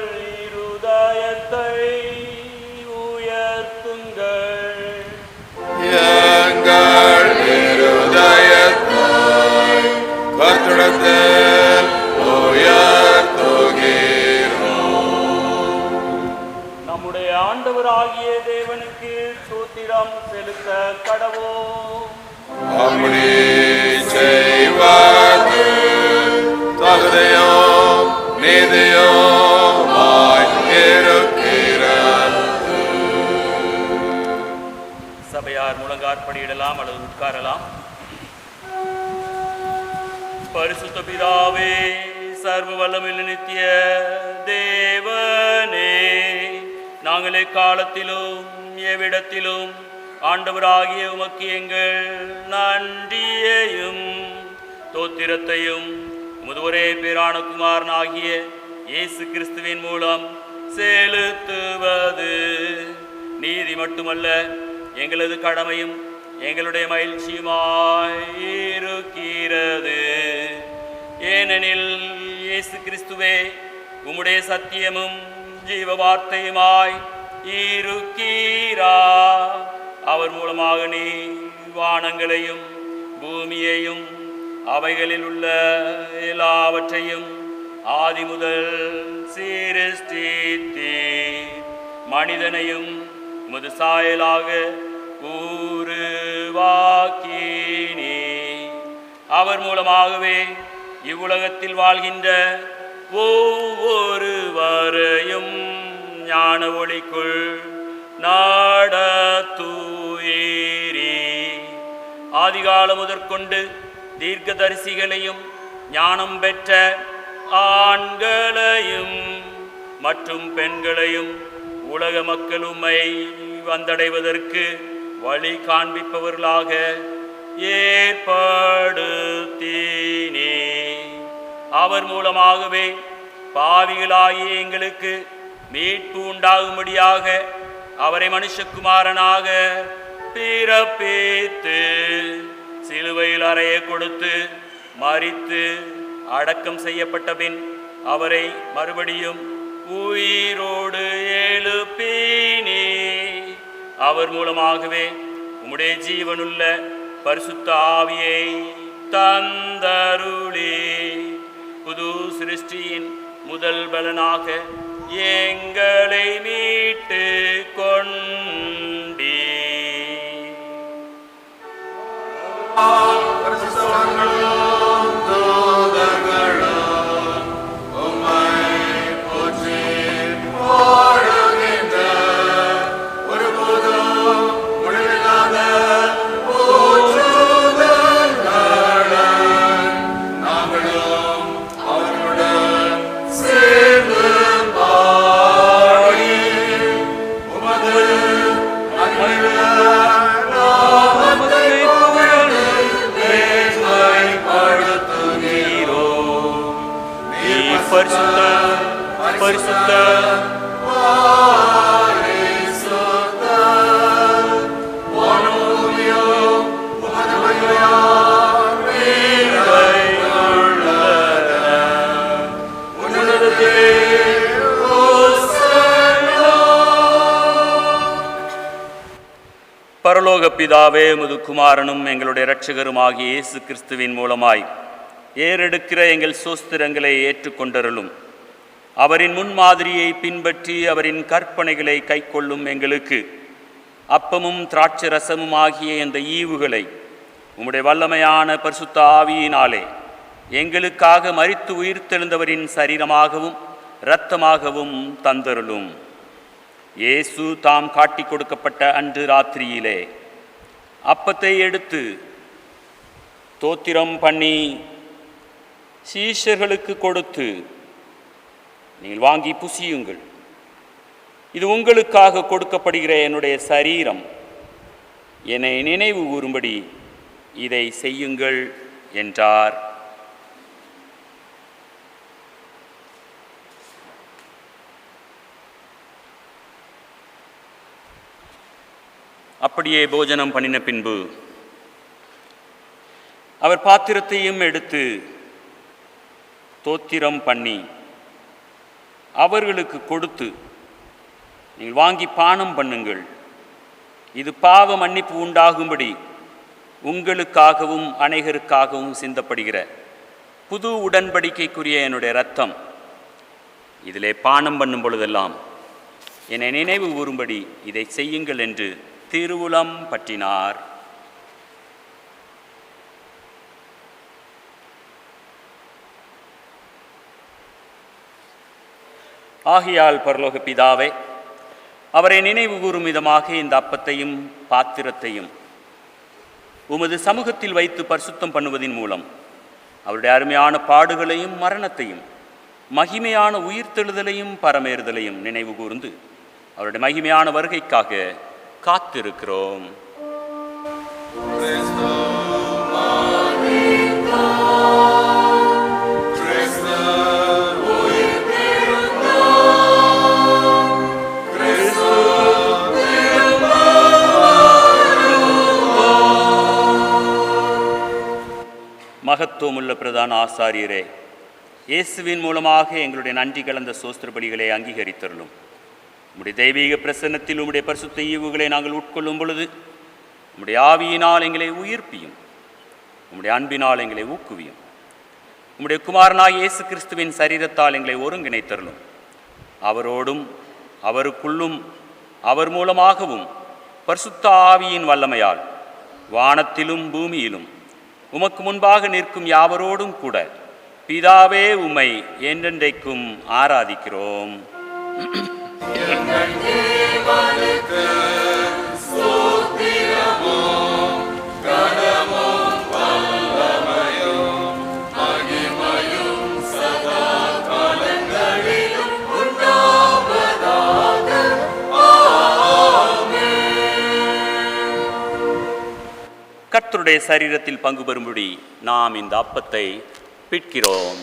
இருதயத்தை உயர்த்துங்கள். எங்கள் இருதயத்தை கர்த்தரிடத்தில் உயர்த்துகிறோம். நம்முடைய ஆண்டவராகிய தேவனுக்கு ஸ்தோத்திரம் செலுத்த கடவோம். அப்படி செய்வது தகுதியும் நீதியுமாய் இருக்கிறது. சபையார் முழங்காற்படியிடலாம் அல்லது உட்காரலாம். பரிசுத்த பிதாவே, சர்வ வல்லமையுள்ள நித்திய தேவனே, நாங்கள் எக்காலத்திலும் எவ்விடத்திலும் ஆண்டவராகிய உமக்கு எங்கள் நன்றியையும் தோத்திரத்தையும் உமது ஒரே பேரான குமாரனாகிய இயேசு கிறிஸ்துவின் மூலம் செலுத்துவது நீதி மட்டுமல்ல, எங்களது கடமையும் எங்களுடைய மகிழ்ச்சியுமாய் இருக்கிறது. ஏனெனில் இயேசு கிறிஸ்துவே உம்முடைய சத்தியமும் ஜீவ வார்த்தையுமாய் இருக்கிறார். அவர் மூலமாக நீ வானங்களையும் பூமியையும் அவைகளில் உள்ள எல்லாவற்றையும் ஆதி முதல் சிருஷ்டித்தீர். மனிதனையும் உமது சாயலாக உருவாக்கினீர். அவர் மூலமாகவே இவ்வுலகத்தில் வாழ்கின்ற ஒவ்வொருவரையும் ஞான ஒளிக்குள் நாடத்துயீரே. ஆதிகாலம் முதற்கொண்டு தீர்க்கதரிசிகளையும் ஞானம் பெற்ற ஆண்களையும் மற்றும் பெண்களையும் உலக மக்கள் உம்மை வந்தடைவதற்கு வழி காண்பிப்பவர்களாக ஏற்படுத்தினே. அவர் மூலமாகவே பாவிகளாகிய எங்களுக்கு மீட்பு உண்டாகும்படியாக அவரை மனுஷகுமாரனாக பிறப்பித்து சிலுவையில் அறைய கொடுத்து மரித்து அடக்கம் செய்யப்பட்ட பின் அவரை மறுபடியும் உயிரோடு எழுப்பினீர். அவர் மூலமாகவே உம்முடைய ஜீவனுள்ள பரிசுத்த ஆவியை தந்தருளி புது சிருஷ்டியின் முதல் பலனாக எங்களை மீட்டு கொண்டீ. பரலோக பிதாவே, உமது குமாரனும் எங்களுடைய இரட்சகருமாகிய இயேசு கிறிஸ்துவின் மூலமாய் ஏறெடுக்கிற எங்கள் சோஸ்திரங்களை ஏற்றுக்கொண்டருளும். அவரின் முன்மாதிரியை பின்பற்றி அவரின் கற்பனைகளை கைக்கொள்ளும் எங்களுக்கு அப்பமும் திராட்சை ரசமும் ஆகிய இந்த ஈவுகளை உம்முடைய வல்லமையான பரிசுத்த ஆவியினாலே எங்களுக்காக மரித்து உயிர்த்தெழுந்தவரின் சரீரமாகவும் இரத்தமாகவும் தந்தருளும். இயேசு தாம் காட்டி கொடுக்கப்பட்ட அன்று ராத்திரியிலே அப்பத்தை எடுத்து தோத்திரம் பண்ணி சீஷர்களுக்கு கொடுத்து, நீங்கள் வாங்கி புசியுங்கள், இது உங்களுக்காக கொடுக்கப்படுகிற என்னுடைய சரீரம், என்னை நினைவு கூறும்படி இதை செய்யுங்கள் என்றார். அப்படியே போஜனம் பண்ணின பின்பு அவர் பாத்திரத்தையும் எடுத்து தோத்திரம் பண்ணி அவர்களுக்கு கொடுத்து, நீங்கள் வாங்கி பானம் பண்ணுங்கள், இது பாவ மன்னிப்பு உண்டாகும்படி உங்களுக்காகவும் அநேகருக்காகவும் சிந்தப்படுகிற புது உடன்படிக்கைக்குரிய என்னுடைய இரத்தம். இதிலே பானம் பண்ணும் பொழுதெல்லாம் என்னை நினைவு கூறும்படி இதை செய்யுங்கள் என்று திருவுளம் பற்றினார். ஆகையால் பரலோக பிதாவே, அவரை நினைவு கூறும் விதமாக இந்த அப்பத்தையும் பாத்திரத்தையும் உமது சமூகத்தில் வைத்து பரிசுத்தம் பண்ணுவதின் மூலம் அவருடைய அருமையான பாடுகளையும் மரணத்தையும் மகிமையான உயிர்த்தெழுதலையும் பரமேறுதலையும் நினைவு கூர்ந்து அவருடைய மகிமையான வருகைக்காக காத்திருக்கிறோம். மகத்துவமுள்ள பிரதான ஆசாரியரே, இயேசுவின் மூலமாக எங்களுடைய நன்றி கலந்த சோஸ்திர பலிகளை அங்கீகரித்தருளும். உம்முடைய தெய்வீக பிரசன்னத்தில் உம்முடைய பரிசுத்த ஈவுகளை நாங்கள் உட்கொள்ளும் பொழுது உம்முடைய ஆவியினால் எங்களை உயிர்ப்பியும், உம்முடைய அன்பினால் எங்களை ஊக்குவியும். உம்முடைய குமாரனாய் இயேசு கிறிஸ்துவின் சரீரத்தால் எங்களை ஒருங்கிணைத்தருளும். அவரோடும் அவருக்குள்ளும் அவர் மூலமாகவும் பரிசுத்த ஆவியின் வல்லமையால் வானத்திலும் பூமியிலும் உமக்கு முன்பாக நிற்கும் யாவரோடும் கூட பிதாவே உம்மை என்றென்றைக்கும் ஆராதிக்கிறோம். கர்த்தருடைய சரீரத்தில் பங்கு பெறும்படி நாம் இந்த அப்பத்தை பிட்கிறோம்.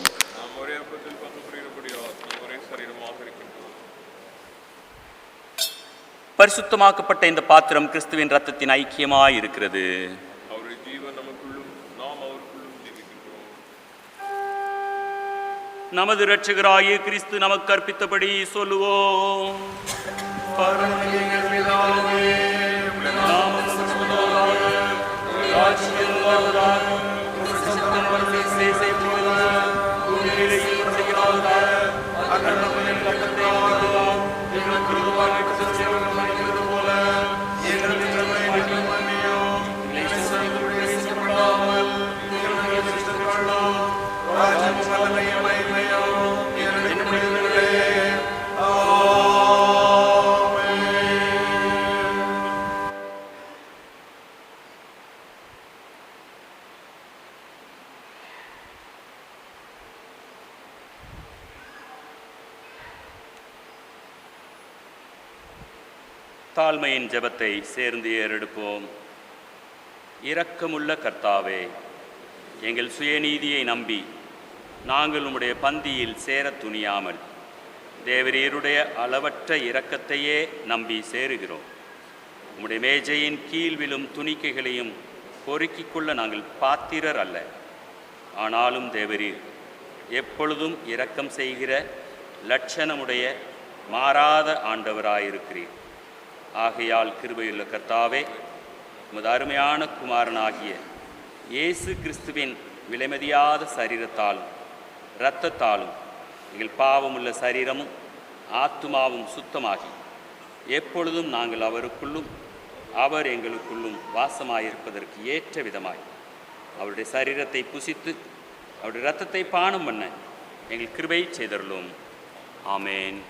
பரிசுத்தமாக்கப்பட்ட இந்த பாத்திரம் கிறிஸ்துவின் இரத்தத்தின் ஐக்கியமாய் இருக்கிறது. நமது இரட்சகராகிய கிறிஸ்து நமக்கு கற்பித்தபடி சொல்லுவோம். தாழ்மையின் ஜெபத்தை சேர்ந்து ஏறெடுப்போம். இரக்கமுள்ள கர்த்தாவே, எங்கள் சுயநீதியை நம்பி நாங்கள் உம்முடைய பந்தியில் சேர துணியாமல் தேவரீருடைய அளவற்ற இரக்கத்தையே நம்பி சேருகிறோம். உம்முடைய மேஜையின் கீழ் விழும் துணிக்கைகளையும் பொறுக்கிக் கொள்ள நாங்கள் பாத்திரர் அல்ல. ஆனாலும் தேவரீர் எப்பொழுதும் இரக்கம் செய்கிற லட்சணமுடைய மாறாத ஆண்டவராயிருக்கிறீர். ஆகையால் கிருபையுள்ள கர்த்தாவே, உமது அருமையான குமாரனாகிய இயேசு கிறிஸ்துவின் விலைமதியாத சரீரத்தாலும் இரத்தத்தாலும் எங்கள் பாவமுள்ள சரீரமும் ஆத்துமாவும் சுத்தமாகி எப்பொழுதும் நாங்கள் அவருக்குள்ளும் அவர் எங்களுக்குள்ளும் வாசமாயிருப்பதற்கு ஏற்ற விதமாய் அவருடைய சரீரத்தை புசித்து அவருடைய இரத்தத்தை பானம் பண்ண எங்கள் கிருபை செய்தருளும். ஆமேன்.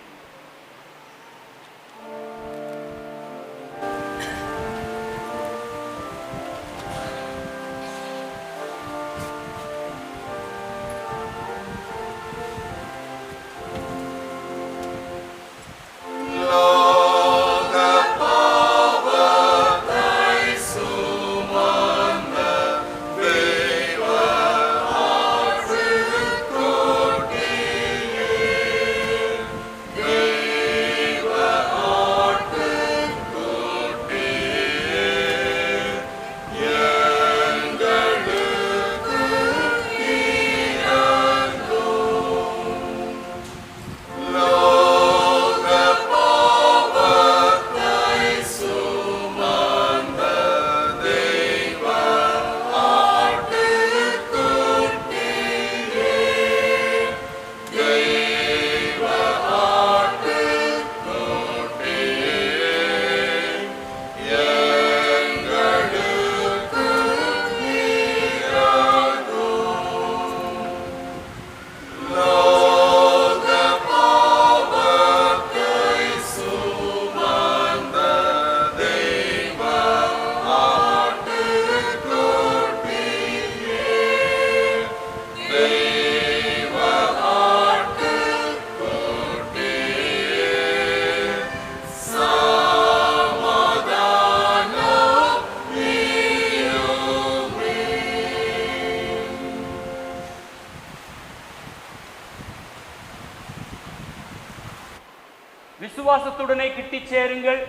விசுவாசத்துடனே கிட்டிச் சேருங்கள்.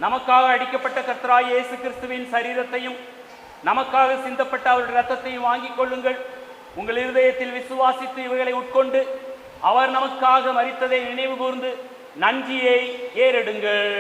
நமக்காக அடிக்கப்பட்ட கர்த்தராகிய இயேசு கிறிஸ்துவின் சரீரத்தையும் நமக்காக சிந்தப்பட்ட அவருடைய இரத்தத்தையும் வாங்கிக் கொள்ளுங்கள். உங்கள் இருதயத்தில் விசுவாசித்து இவைகளை உட்கொண்டு அவர் நமக்காக மரித்ததை நினைவு கூர்ந்து நன்றியை ஏறெடுங்கள்.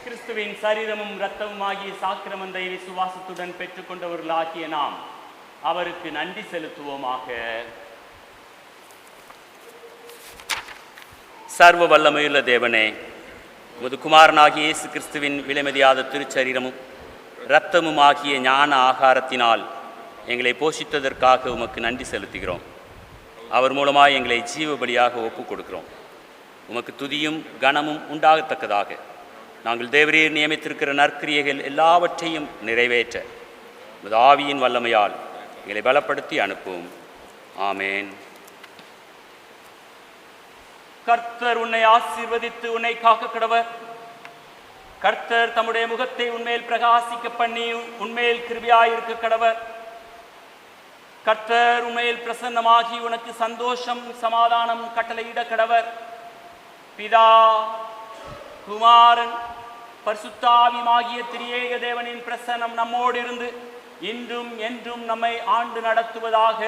கிறிஸ்துவின் சரீரமும் இரத்தமும் ஆகிய சாக்கிரமந்தை விசுவாசத்துடன் பெற்றுக்கொண்டவர்களாகிய நாம் அவருக்கு நன்றி செலுத்துவோமாக. சர்வ வல்லமையுள்ள தேவனே, உமது குமாரனாகிய இயேசு கிறிஸ்துவின் விலைமதியாத திருச்சரீரமும் இரத்தமும் ஆகிய ஞான ஆகாரத்தினால் எங்களை போஷித்ததற்காக உமக்கு நன்றி செலுத்துகிறோம். அவர் மூலமாக எங்களை ஜீவ பலியாக ஒப்புக் கொடுக்கிறோம். உமக்கு துதியும் கனமும் உண்டாகத்தக்கதாக நாங்கள் தேவரீர் நியமித்திருக்கிற நற்கிரியைகள் எல்லாவற்றையும் நிறைவேற்ற உமது ஆவியின் வல்லமையால் எங்களை பலப்படுத்தி அனுப்பும். ஆமேன். கர்த்தர் உன்னை ஆசீர்வதித்து உன்னை காக்க கடவர். கர்த்தர் தம்முடைய முகத்தை உன்மேல் பிரகாசிக்க பண்ணி உன்மேல் கிருபையாயிருக்க கடவர். கர்த்தர் உன்மேல் பிரசன்னமாகி உனக்கு சந்தோஷம் சமாதானம் கட்டளையிட கடவர். பிதா குமாரன் பரிசுத்தாவியுமாகிய திரியேக தேவனின் பிரசன்னம் நம்மோடு இருந்து இன்றும் என்றும் நம்மை ஆண்டு நடத்துவதாக.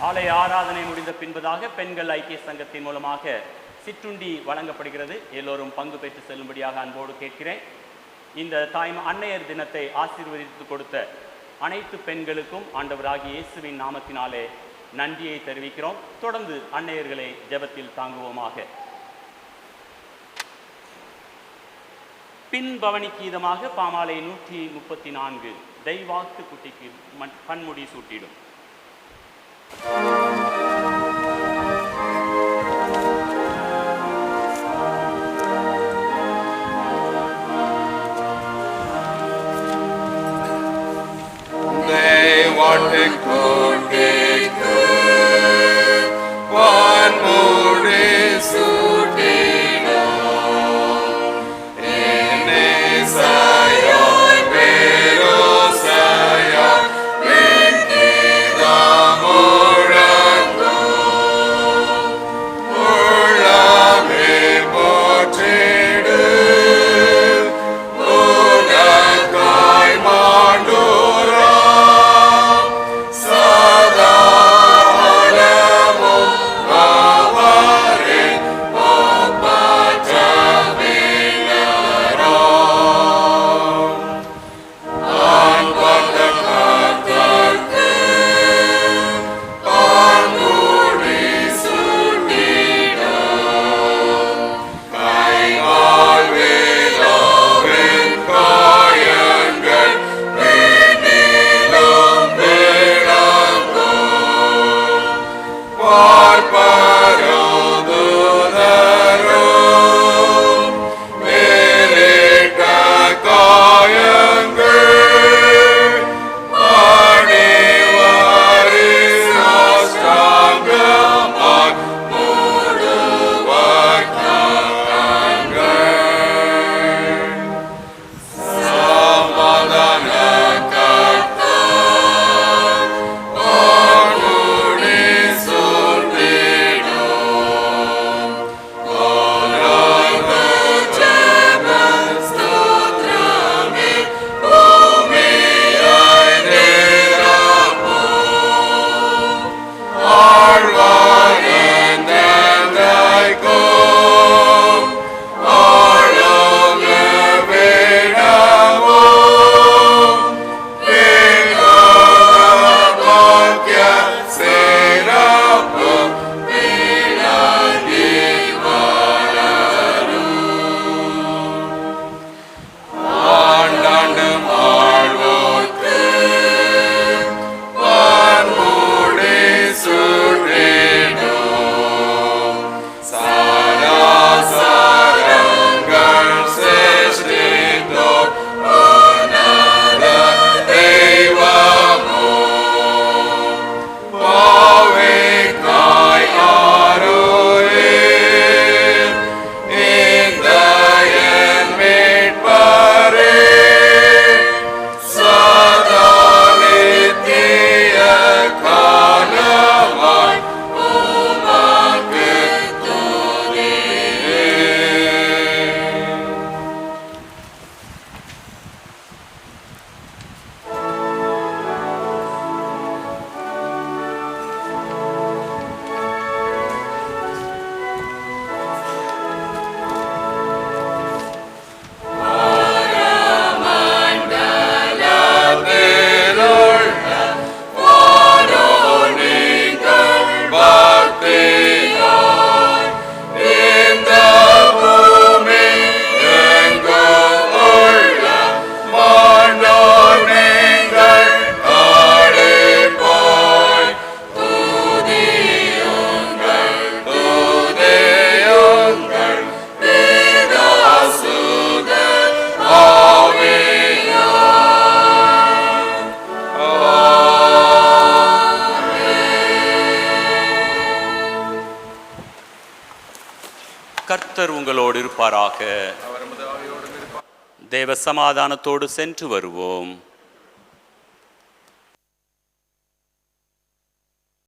ஆலய ஆராதனை முடிந்த பின்பதாக பெண்கள் ஐக்கிய சங்கத்தின் மூலமாக சிற்றுண்டி வழங்கப்படுகிறது. எல்லோரும் பங்கு பெற்று செல்லும்படியாக அன்போடு கேட்கிறேன். இந்த அன்னையர் தினத்தை ஆசீர்வதித்து கொடுத்த அனைத்து பெண்களுக்கும் ஆண்டவராகிய இயேசுவின் நாமத்தினாலே நன்றியை தெரிவிக்கிறோம். தொடர்ந்து அன்னையர்களை ஜெபத்தில் தாங்குவோமாக. பின் பவனி கீதமாக பாமாலை 134 தெய்வாக்கு குட்டிக்கு பன்முடி சூட்டிடும். Amen. கர்த்தர் உங்களோடு இருப்பாராக. தேவ சமாதானத்தோடு சென்று வருவோம்.